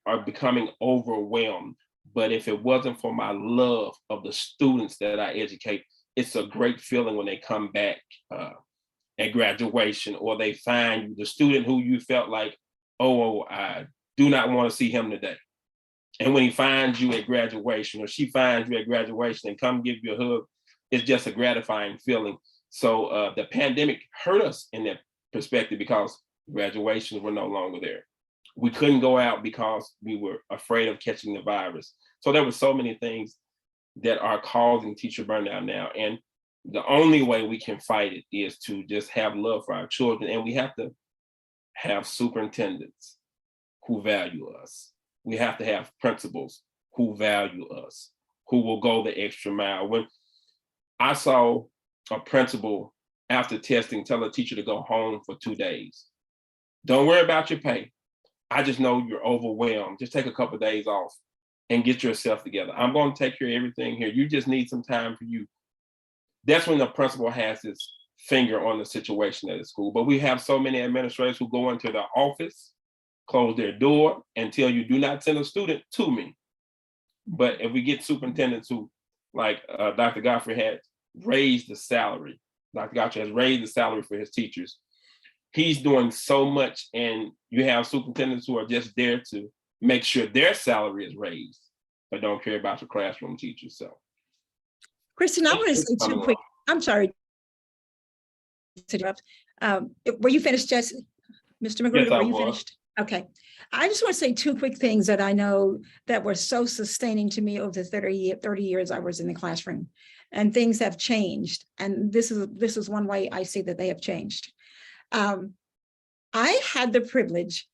are becoming overwhelmed. But if it wasn't for my love of the students that I educate, it's a great feeling when they come back at graduation, or they find you, the student who you felt like, oh, I do not want to see him today. And when he finds you at graduation, or she finds you at graduation and come give you a hug, it's just a gratifying feeling. So the pandemic hurt us in that perspective because graduations were no longer there. We couldn't go out because we were afraid of catching the virus. So there were so many things that are causing teacher burnout now. And the only way we can fight it is to just have love for our children. And we have to have superintendents who value us. We have to have principals who value us, who will go the extra mile. When I saw a principal after testing tell a teacher to go home for 2 days, don't worry about your pay. I just know you're overwhelmed. Just take a couple of days off and get yourself together. I'm going to take care of everything here. You just need some time for you. That's when the principal has his finger on the situation at the school. But we have so many administrators who go into their office, close their door, and tell you, do not send a student to me. But if we get superintendents who, like Dr. Godfrey had raised the salary, Dr. Godfrey has raised the salary for his teachers. He's doing so much, and you have superintendents who are just there to make sure their salary is raised, but don't care about the classroom teachers. So, Kristen, I want to say two quick, I'm sorry to interrupt. Were you finished, Jesse? Mr. Magruder, yes, were you finished? Okay. I just want to say two quick things that I know that were so sustaining to me over the 30 years I was in the classroom, and things have changed. And this is one way I see that they have changed. I had the privilege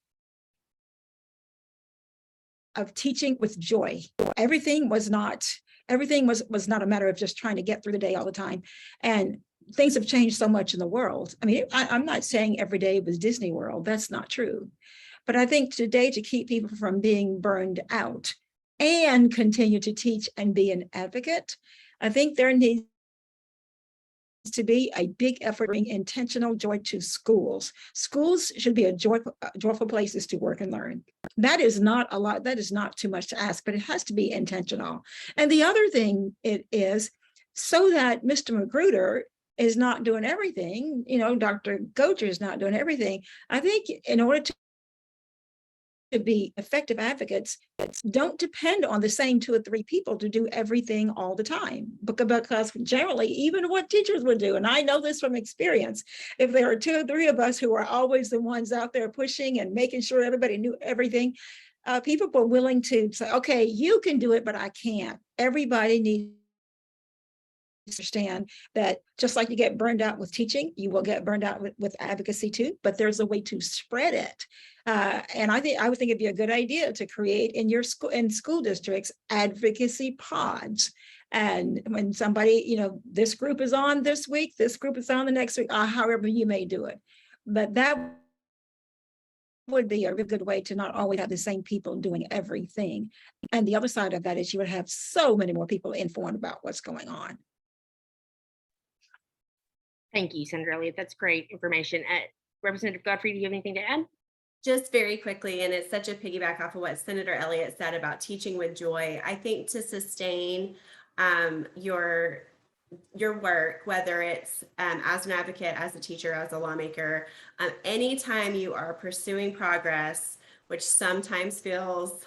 of teaching with joy. Everything was not a matter of just trying to get through the day all the time. And things have changed so much in the world. I mean, I'm not saying every day was Disney World. That's not true. But I think today, to keep people from being burned out and continue to teach and be an advocate, I think there needs to be a big effort to bring intentional joy to schools. Schools should be joyful places to work and learn. That is not a lot. That is not too much to ask, but it has to be intentional. And the other thing it is, so that Mr. Magruder is not doing everything, Dr. Gocher is not doing everything. I think in order to be effective advocates, don't depend on the same 2 or 3 people to do everything all the time, because generally, even what teachers would do, and I know this from experience, if there are 2 or 3 of us who are always the ones out there pushing and making sure everybody knew everything, people were willing to say, okay, you can do it, but I can't. Everybody needs understand that just like you get burned out with teaching, you will get burned out with advocacy too, but there's a way to spread it. And I would think it'd be a good idea to create in your school districts advocacy pods. And when somebody, this group is on this week, this group is on the next week, however you may do it. But that would be a really good way to not always have the same people doing everything. And the other side of that is you would have so many more people informed about what's going on. Thank you, Senator Elliott. That's great information. Representative Godfrey, do you have anything to add? Just very quickly, and it's such a piggyback off of what Senator Elliott said about teaching with joy. I think to sustain your work, whether it's as an advocate, as a teacher, as a lawmaker, anytime you are pursuing progress, which sometimes feels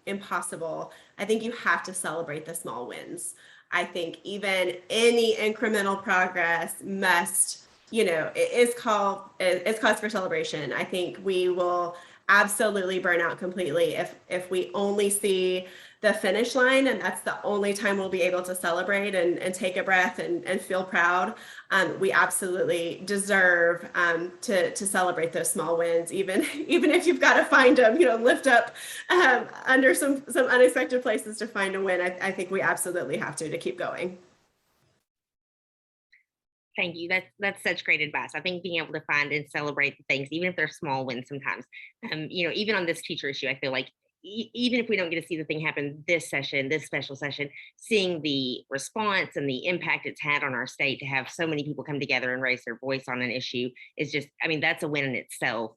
impossible, I think you have to celebrate the small wins. I think even any incremental progress must, it's cause for celebration. I think we will absolutely burn out completely if we only see the finish line, and that's the only time we'll be able to celebrate and take a breath and feel proud. We absolutely deserve to celebrate those small wins, even if you've got to find them, lift up under some unexpected places to find a win. I think we absolutely have to keep going. Thank you. That's such great advice. I think being able to find and celebrate things, even if they're small wins sometimes, even on this teacher issue, I feel like even if we don't get to see the thing happen this session, this special session, seeing the response and the impact it's had on our state to have so many people come together and raise their voice on an issue is just, that's a win in itself.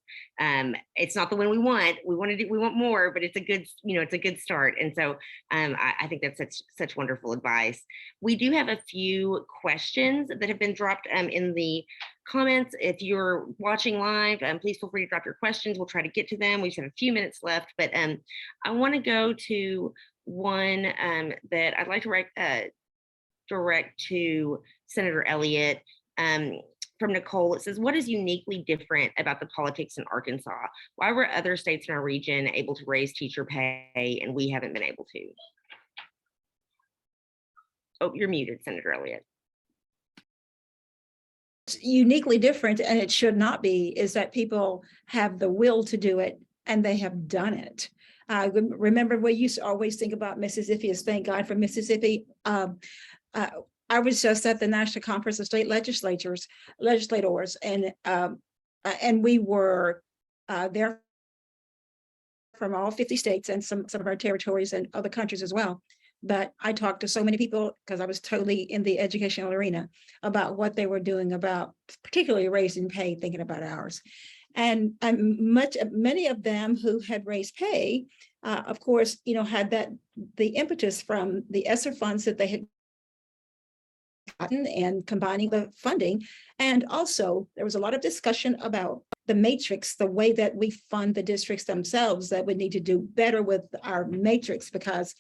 It's not the win we want. We want more, but it's a good start. And so I think that's such wonderful advice. We do have a few questions that have been dropped in the comments. If you're watching live, please feel free to drop your questions. We'll try to get to them. We just have a few minutes left, but I want to go to one that I'd like to direct to Senator Elliott. From Nicole, it says, what is uniquely different about the politics in Arkansas? Why were other states in our region able to raise teacher pay and we haven't been able to? Oh, you're muted, Senator Elliott. what's uniquely different, and it should not be, is that people have the will to do it and they have done it. Remember, we used to always think about Mississippi as thank God for Mississippi. I was just at the National Conference of State Legislators, and we were there from all 50 states and some of our territories and other countries as well. But I talked to so many people, because I was totally in the educational arena, about what they were doing about particularly raising pay, thinking about ours. And many of them who had raised pay, of course, had the impetus from the ESSER funds that they had gotten and combining the funding. And also there was a lot of discussion about the matrix, the way that we fund the districts themselves, that we need to do better with our matrix, because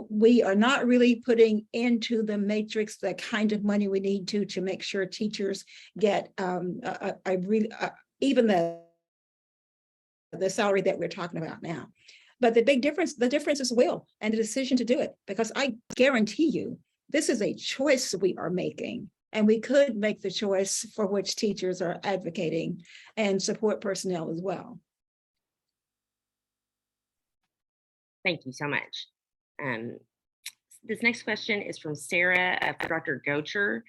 we are not really putting into the matrix the kind of money we need to make sure teachers get even the salary that we're talking about now. But the difference is will and the decision to do it, because I guarantee you, this is a choice we are making, and we could make the choice for which teachers are advocating and support personnel as well. Thank you so much. This next question is from Sarah for Dr. Gocher.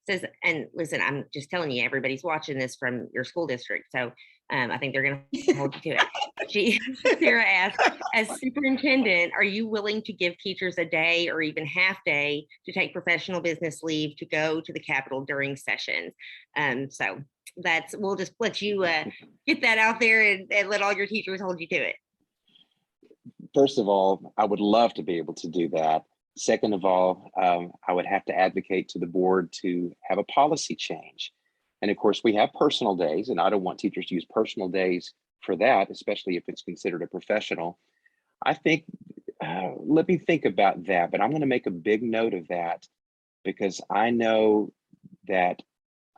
Says, and listen, I'm just telling you, everybody's watching this from your school district, so I think they're going to hold you to it. Sarah asked, as superintendent, are you willing to give teachers a day or even half day to take professional business leave to go to the Capitol during sessions? So we'll just let you get that out there and let all your teachers hold you to it. First of all, I would love to be able to do that. Second of all, I would have to advocate to the board to have a policy change. And of course, we have personal days, and I don't want teachers to use personal days for that, especially if it's considered a professional. I think, let me think about that, but I'm going to make a big note of that, because I know that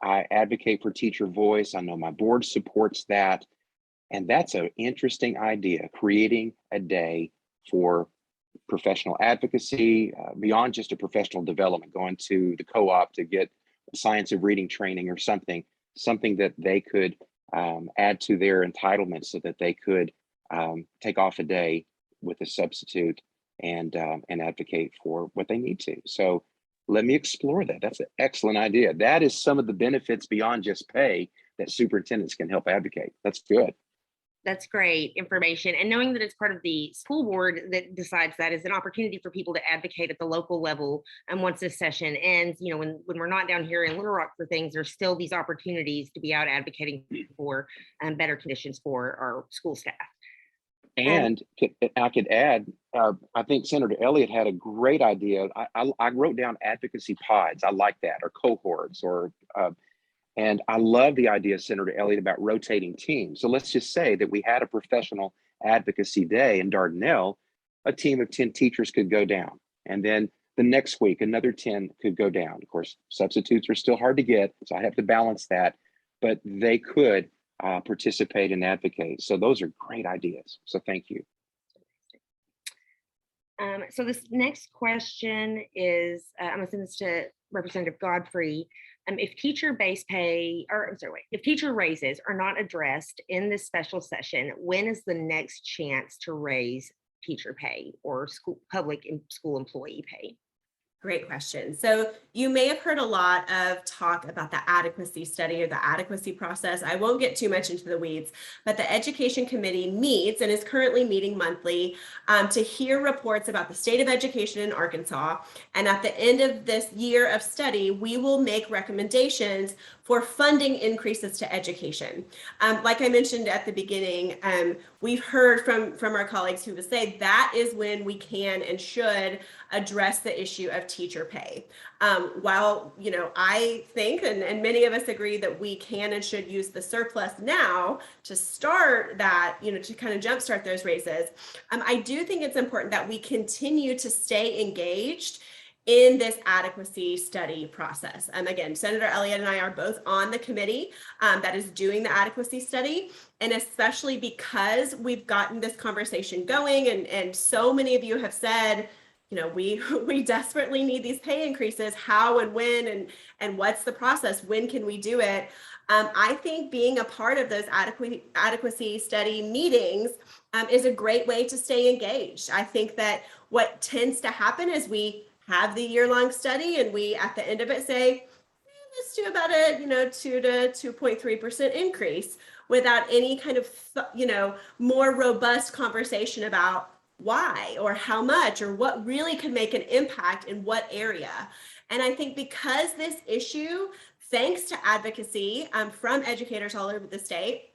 I advocate for teacher voice. I know my board supports that. And that's an interesting idea, creating a day for professional advocacy, beyond just a professional development, going to the co-op to get science of reading training or something that they could add to their entitlements, so that they could take off a day with a substitute and advocate for what they need to. So let me explore that. That's an excellent idea. That is some of the benefits beyond just pay that superintendents can help advocate. That's good. That's great information. And knowing that it's part of the school board that decides that is an opportunity for people to advocate at the local level. And once this session ends, when we're not down here in Little Rock for things, there's still these opportunities to be out advocating for better conditions for our school staff. And I could add, I think Senator Elliott had a great idea. I wrote down advocacy pods. I like that, or cohorts, and I love the idea, Senator Elliott, about rotating teams. So let's just say that we had a professional advocacy day in Dardanelle, a team of 10 teachers could go down. And then the next week, another 10 could go down. Of course, substitutes are still hard to get, so I have to balance that, but they could participate and advocate. So those are great ideas. So thank you. So this next question is, I'm going to send this to Representative Godfrey. If teacher raises are not addressed in this special session, when is the next chance to raise teacher pay or public and school employee pay? Great question. So you may have heard a lot of talk about the adequacy study or the adequacy process. I won't get too much into the weeds, but the Education Committee meets and is currently meeting monthly to hear reports about the state of education in Arkansas. And at the end of this year of study, we will make recommendations for funding increases to education. Like I mentioned at the beginning, we've heard from our colleagues who would say that is when we can and should address the issue of teacher pay. While I think, and many of us agree, that we can and should use the surplus now to start that, to kind of jumpstart those raises, I do think it's important that we continue to stay engaged in this adequacy study process. Again, Senator Elliott and I are both on the committee that is doing the adequacy study. And especially because we've gotten this conversation going and so many of you have said, we desperately need these pay increases. How and when and what's the process? When can we do it? I think being a part of those adequacy study meetings is a great way to stay engaged. I think that what tends to happen is we have the year-long study and we at the end of it say, let's do about a 2 to 2.3% increase without any kind of more robust conversation about why or how much or what really could make an impact in what area. And I think because this issue, thanks to advocacy from educators all over the state,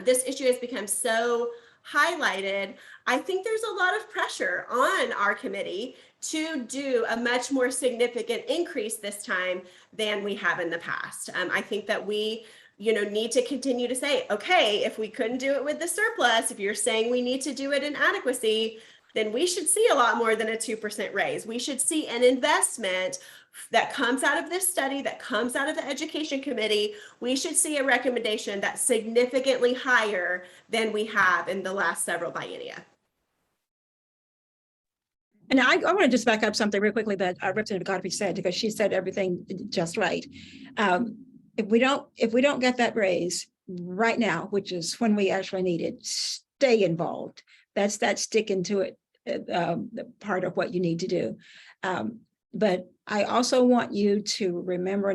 this issue has become so highlighted. I think there's a lot of pressure on our committee to do a much more significant increase this time than we have in the past. I think that we need to continue to say, okay, if we couldn't do it with the surplus, if you're saying we need to do it in adequacy, then we should see a lot more than a 2% raise. We should see an investment that comes out of this study, that comes out of the education committee. We should see a recommendation that's significantly higher than we have in the last several biennia. And I want to just back up something real quickly that Representative Godfrey said, because she said everything just right. If we don't get that raise right now, which is when we actually need it, stay involved. That's that sticking to it, the part of what you need to do. But I also want you to remember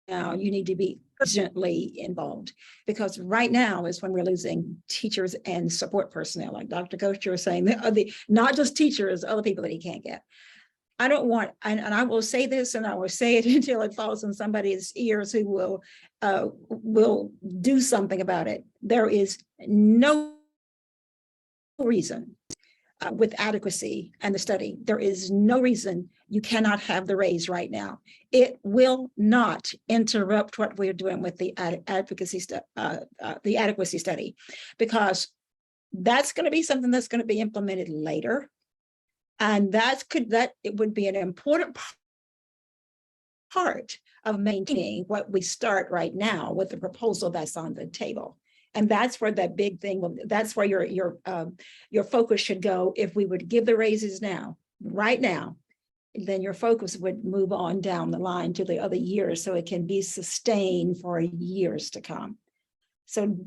now you need to be urgently involved, because right now is when we're losing teachers and support personnel, like Dr. Gosher was saying, not just teachers, other people that he can't get. I don't want, and I will say this, and I will say it until it falls on somebody's ears who will do something about it. There is no reason with adequacy and the study, there is no reason you cannot have the raise right now. It will not interrupt what we're doing with the adequacy study, because that's going to be something that's going to be implemented later. And it would be an important part of maintaining what we start right now with the proposal that's on the table. And that's where that big thing, that's where your focus should go. If we would give the raises now, right now, then your focus would move on down the line to the other years so it can be sustained for years to come. So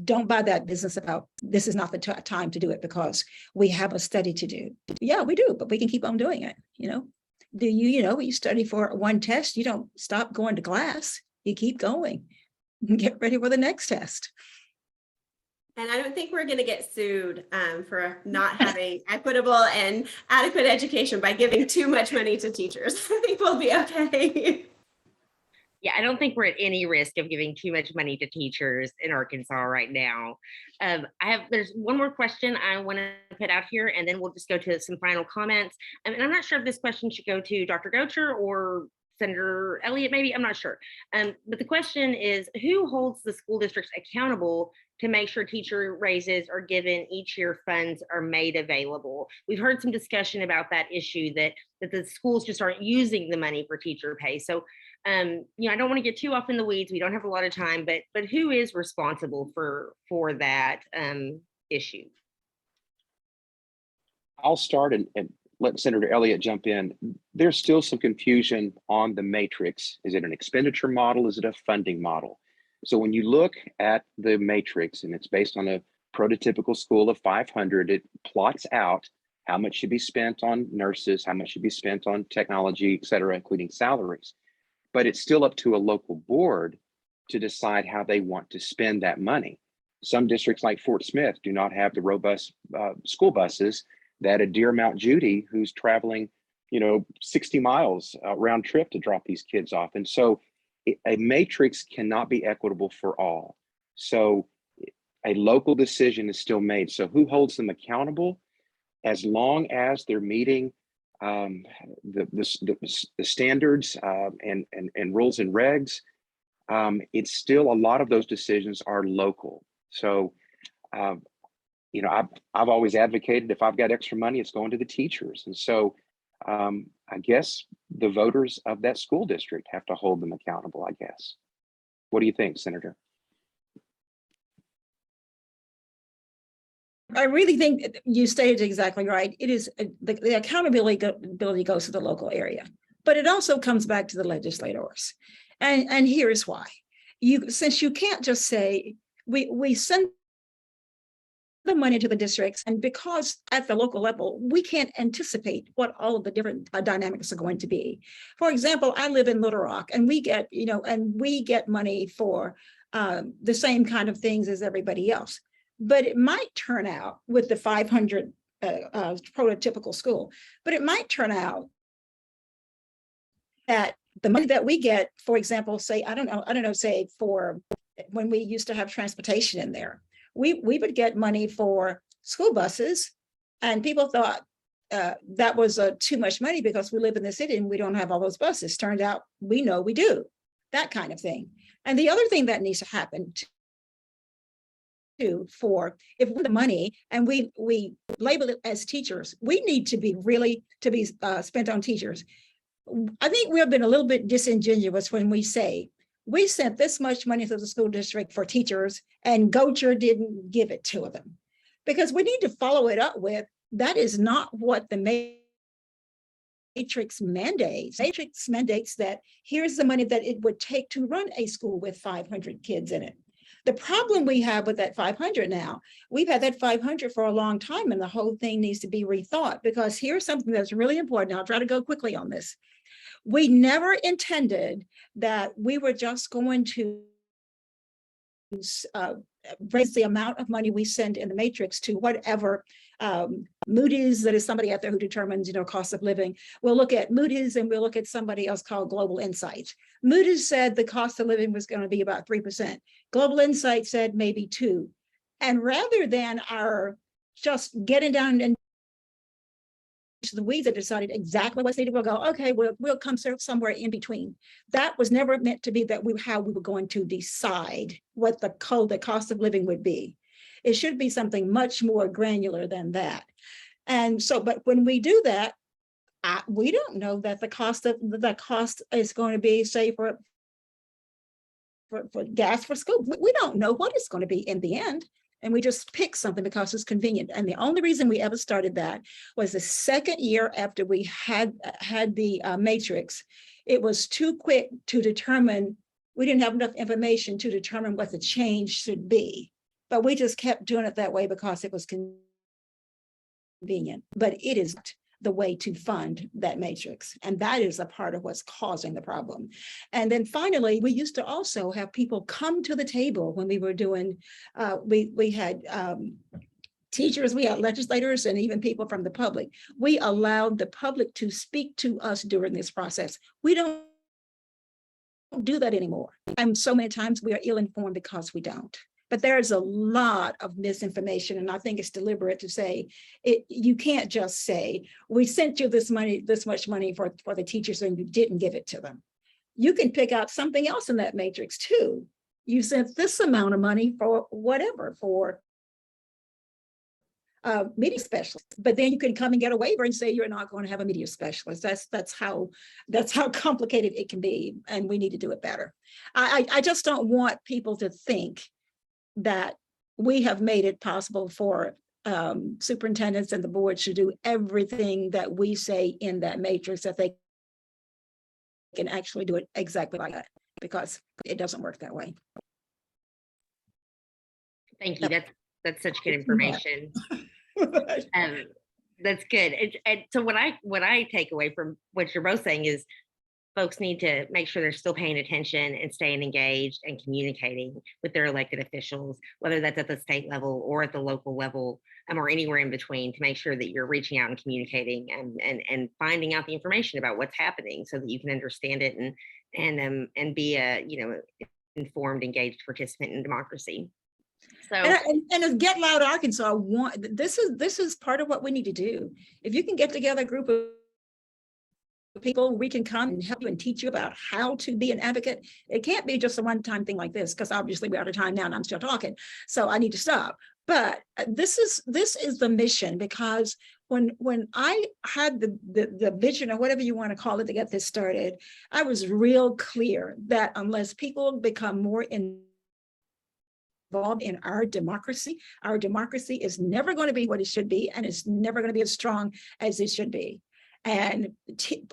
don't buy that business about this is not the time to do it because we have a study to do. Yeah, we do, but we can keep on doing it. You study for one test, you don't stop going to class, you keep going. Get ready for the next test. And I don't think we're going to get sued for not having equitable and adequate education by giving too much money to teachers. I think we'll be okay. Yeah, I don't think we're at any risk of giving too much money to teachers in Arkansas right now. There's one more question I want to put out here, and then we'll just go to some final comments. And I'm not sure if this question should go to Dr. Gosher or Senator Elliott, maybe, I'm not sure. But the question is, who holds the school districts accountable to make sure teacher raises are given each year, funds are made available? We've heard some discussion about that issue that the schools just aren't using the money for teacher pay. So, I don't want to get too off in the weeds. We don't have a lot of time, but who is responsible for that issue? I'll start and let Senator Elliott jump in. There's still some confusion on the matrix. Is it an expenditure model? Is it a funding model? So when you look at the matrix, and it's based on a prototypical school of 500, it plots out how much should be spent on nurses, how much should be spent on technology, et cetera, including salaries. But it's still up to a local board to decide how they want to spend that money. Some districts like Fort Smith do not have the robust school buses that a dear Mount Judy, who's traveling, 60 miles round trip to drop these kids off. And so a matrix cannot be equitable for all. So a local decision is still made. So who holds them accountable? As long as they're meeting the standards and rules and regs, it's still a lot of those decisions are local. So, I've always advocated if I've got extra money, it's going to the teachers. And so I guess the voters of that school district have to hold them accountable, I guess. What do you think, Senator? I really think you stated exactly right. It is the accountability goes to the local area, but it also comes back to the legislators. And here's why. Since you can't just say, we send the money to the districts, and because at the local level, we can't anticipate what all of the different dynamics are going to be. For example, I live in Little Rock, and we get money for the same kind of things as everybody else. But it might turn out with the 500 prototypical school, but it might turn out that the money that we get, for example, say, I don't know, say for when we used to have transportation in there, we would get money for school buses, and people thought that was too much money because we live in the city and we don't have all those buses. Turned out we know we do, that kind of thing. And the other thing that needs to happen for if we the money and we label it as teachers, we need to be spent on teachers. I think we have been a little bit disingenuous when we say we sent this much money to the school district for teachers and Gocher didn't give it to them, because we need to follow it up with, that is not what the matrix mandates. Matrix mandates that here's the money that it would take to run a school with 500 kids in it. The problem we have with that 500 now, we've had that 500 for a long time, and the whole thing needs to be rethought, because here's something that's really important. I'll try to go quickly on this. We never intended that we were just going to raise the amount of money we send in the matrix to whatever Moody's, that is somebody out there who determines, cost of living. We'll look at Moody's and we'll look at somebody else called Global Insight. Moody's said the cost of living was going to be about 3%. Global Insight said maybe 2%. And rather than our just getting down and to the weeds, that decided exactly what's needed, we'll go, okay, we'll come somewhere in between. That was never meant to be how we were going to decide what the cost of living would be. It should be something much more granular than that. And so, but when we do that, we don't know that the cost is going to be, say, for gas for school. We don't know what it's going to be in the end. And we just pick something because it's convenient. And the only reason we ever started that was the second year after we had the matrix. It was too quick to determine, we didn't have enough information to determine what the change should be. But we just kept doing it that way because it was convenient. But it is the way to fund that matrix. And that is a part of what's causing the problem. And then finally, we used to also have people come to the table when we were doing, we had teachers, we had legislators, and even people from the public. We allowed the public to speak to us during this process. We don't do that anymore. And so many times we are ill-informed because we don't. But there's a lot of misinformation, and I think it's deliberate to say it. You can't just say, we sent you this much money for the teachers, and you didn't give it to them. You can pick out something else in that matrix too. You sent this amount of money for whatever, for media specialist, but then you can come and get a waiver and say you're not going to have a media specialist. That's how complicated it can be, and we need to do it better. I just don't want people to think that we have made it possible for superintendents and the board to do everything that we say in that matrix, that they can actually do it exactly like that, because it doesn't work that way. Thank you. That's such good information. That's good. And so what I take away from what you're both saying is folks need to make sure they're still paying attention and staying engaged and communicating with their elected officials, whether that's at the state level or at the local level, or anywhere in between, to make sure that you're reaching out and communicating and finding out the information about what's happening so that you can understand it and be a informed, engaged participant in democracy. So and as Get Loud Arkansas, this is part of what we need to do. If you can get together a group of people, we can come and help you and teach you about how to be an advocate. It can't be just a one-time thing like this, because obviously we're out of time now and I'm still talking, so I need to stop. But this is the mission, because when I had the vision, or whatever you want to call it, to get this started, I was real clear that unless people become more involved in our democracy. Our democracy is never going to be what it should be, and it's never going to be as strong as it should be. And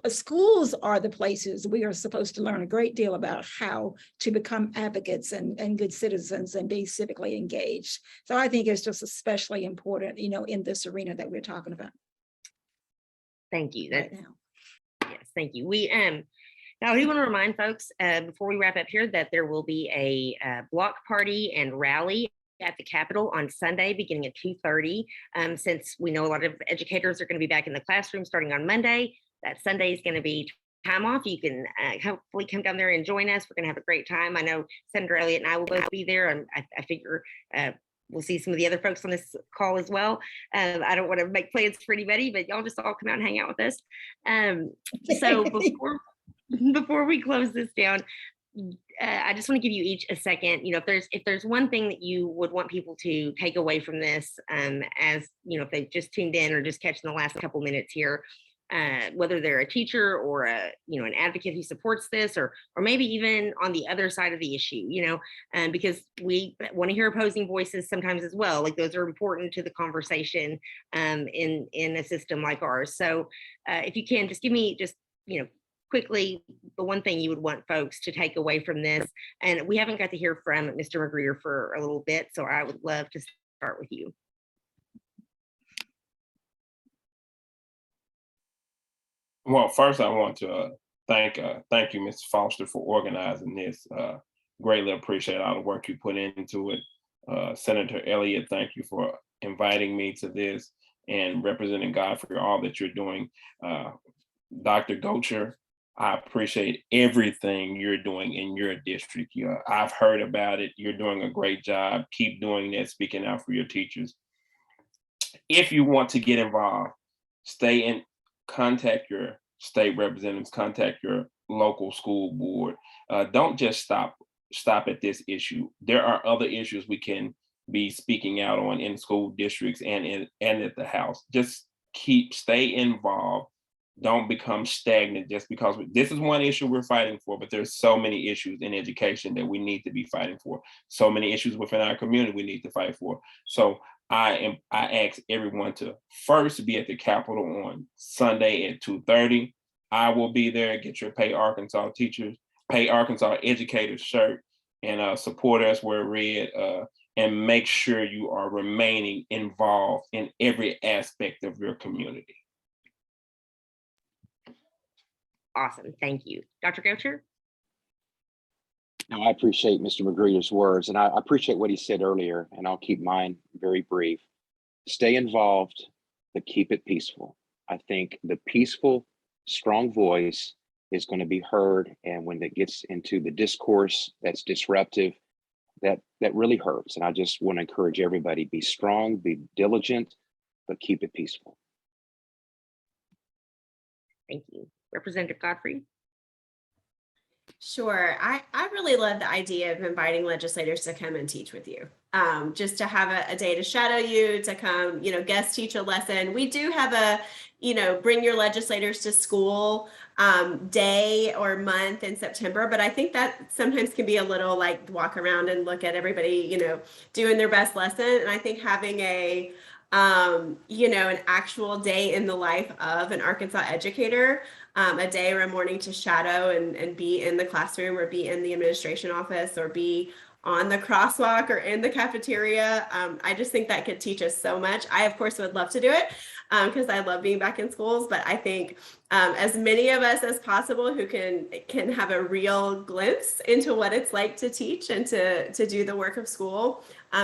schools are the places we are supposed to learn a great deal about how to become advocates and good citizens and be civically engaged. So I think it's just especially important, in this arena that we're talking about. Thank you. Right now. Yes, thank you. We now I do want to remind folks before we wrap up here that there will be a block party and rally at the Capitol on Sunday beginning at 2:30. Since we know a lot of educators are going to be back in the classroom starting on Monday, that Sunday is going to be time off. You can hopefully come down there and join us. We're going to have a great time. I know Senator Elliott and I will both be there, and I figure we'll see some of the other folks on this call as well. I don't want to make plans for anybody, but y'all just all come out and hang out with us. So before we close this down, I just want to give you each a second. If there's one thing that you would want people to take away from this, as if they just tuned in or just catching the last couple minutes here, whether they're a teacher or an advocate who supports this, or maybe even on the other side of the issue, because we want to hear opposing voices sometimes as well. Like, those are important to the conversation in a system like ours. So if you can, just give me quickly the one thing you would want folks to take away from this. And we haven't got to hear from Mr. McGreer for a little bit, so I would love to start with you. Well, first I want to thank you, Mr. Foster, for organizing this. Greatly appreciate all the work you put into it. Senator Elliott, thank you for inviting me to this and representing God for all that you're doing. Dr. Gocher, I appreciate everything you're doing in your district. I've heard about it. You're doing a great job. Keep doing that, speaking out for your teachers. If you want to get involved, contact your state representatives, contact your local school board. Don't just stop at this issue. There are other issues we can be speaking out on in school districts and at the House. Just stay involved. Don't become stagnant just because this is one issue we're fighting for, but there's so many issues in education that we need to be fighting for. So many issues within our community we need to fight for. So I ask everyone to first be at the Capitol on Sunday at 2:30. I will be there. Get your Pay Arkansas educators shirt and support us where read, and make sure you are remaining involved in every aspect of your community. Awesome, thank you. Dr. Gocher? No, I appreciate Mr. McGreer's words, and I appreciate what he said earlier, and I'll keep mine very brief. Stay involved, but keep it peaceful. I think the peaceful, strong voice is going to be heard, and when it gets into the discourse that's disruptive, that really hurts. And I just want to encourage everybody, be strong, be diligent, but keep it peaceful. Thank you. Representative Godfrey? Sure. I really love the idea of inviting legislators to come and teach with you. Just to have a day to shadow you, to come, guest teach a lesson. We do have a, bring your legislators to school day or month in September, but I think that sometimes can be a little like walk around and look at everybody, doing their best lesson. And I think having an actual day in the life of an Arkansas educator, a day or a morning to shadow and be in the classroom or be in the administration office or be on the crosswalk or in the cafeteria. I just think that could teach us so much. I, of course, would love to do it because I love being back in schools, but I think as many of us as possible who can have a real glimpse into what it's like to teach and to do the work of school,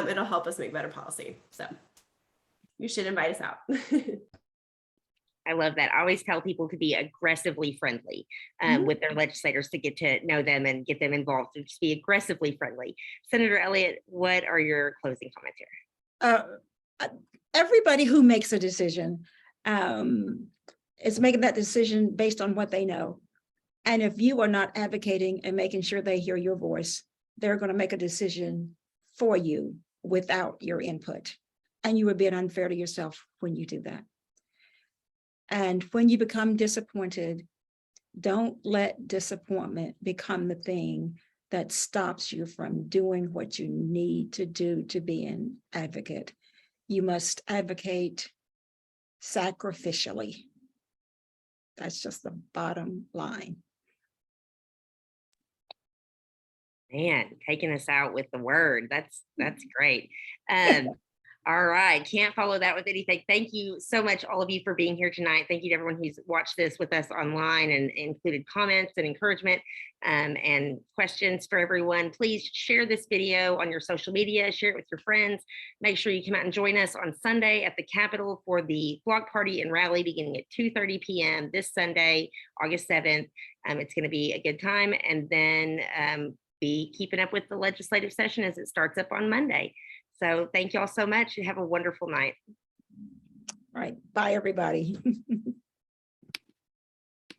it'll help us make better policy. So you should invite us out. I love that. I always tell people to be aggressively friendly with their legislators, to get to know them and get them involved. So just be aggressively friendly. Senator Elliott, what are your closing comments here? Everybody who makes a decision is making that decision based on what they know. And if you are not advocating and making sure they hear your voice, they're going to make a decision for you without your input. And you are being unfair to yourself when you do that. And when you become disappointed, don't let disappointment become the thing that stops you from doing what you need to do to be an advocate. You must advocate sacrificially. That's just the bottom line. Man, taking us out with the word. That's great. All right, can't follow that with anything. Thank you so much, all of you, for being here tonight. Thank you to everyone who's watched this with us online and included comments and encouragement and questions for everyone. Please share this video on your social media, share it with your friends. Make sure you come out and join us on Sunday at the Capitol for the block party and rally beginning at 2:30 p.m. this Sunday, August 7th. It's going to be a good time. And then be keeping up with the legislative session as it starts up on Monday. So thank you all so much and have a wonderful night. All right. Bye, everybody.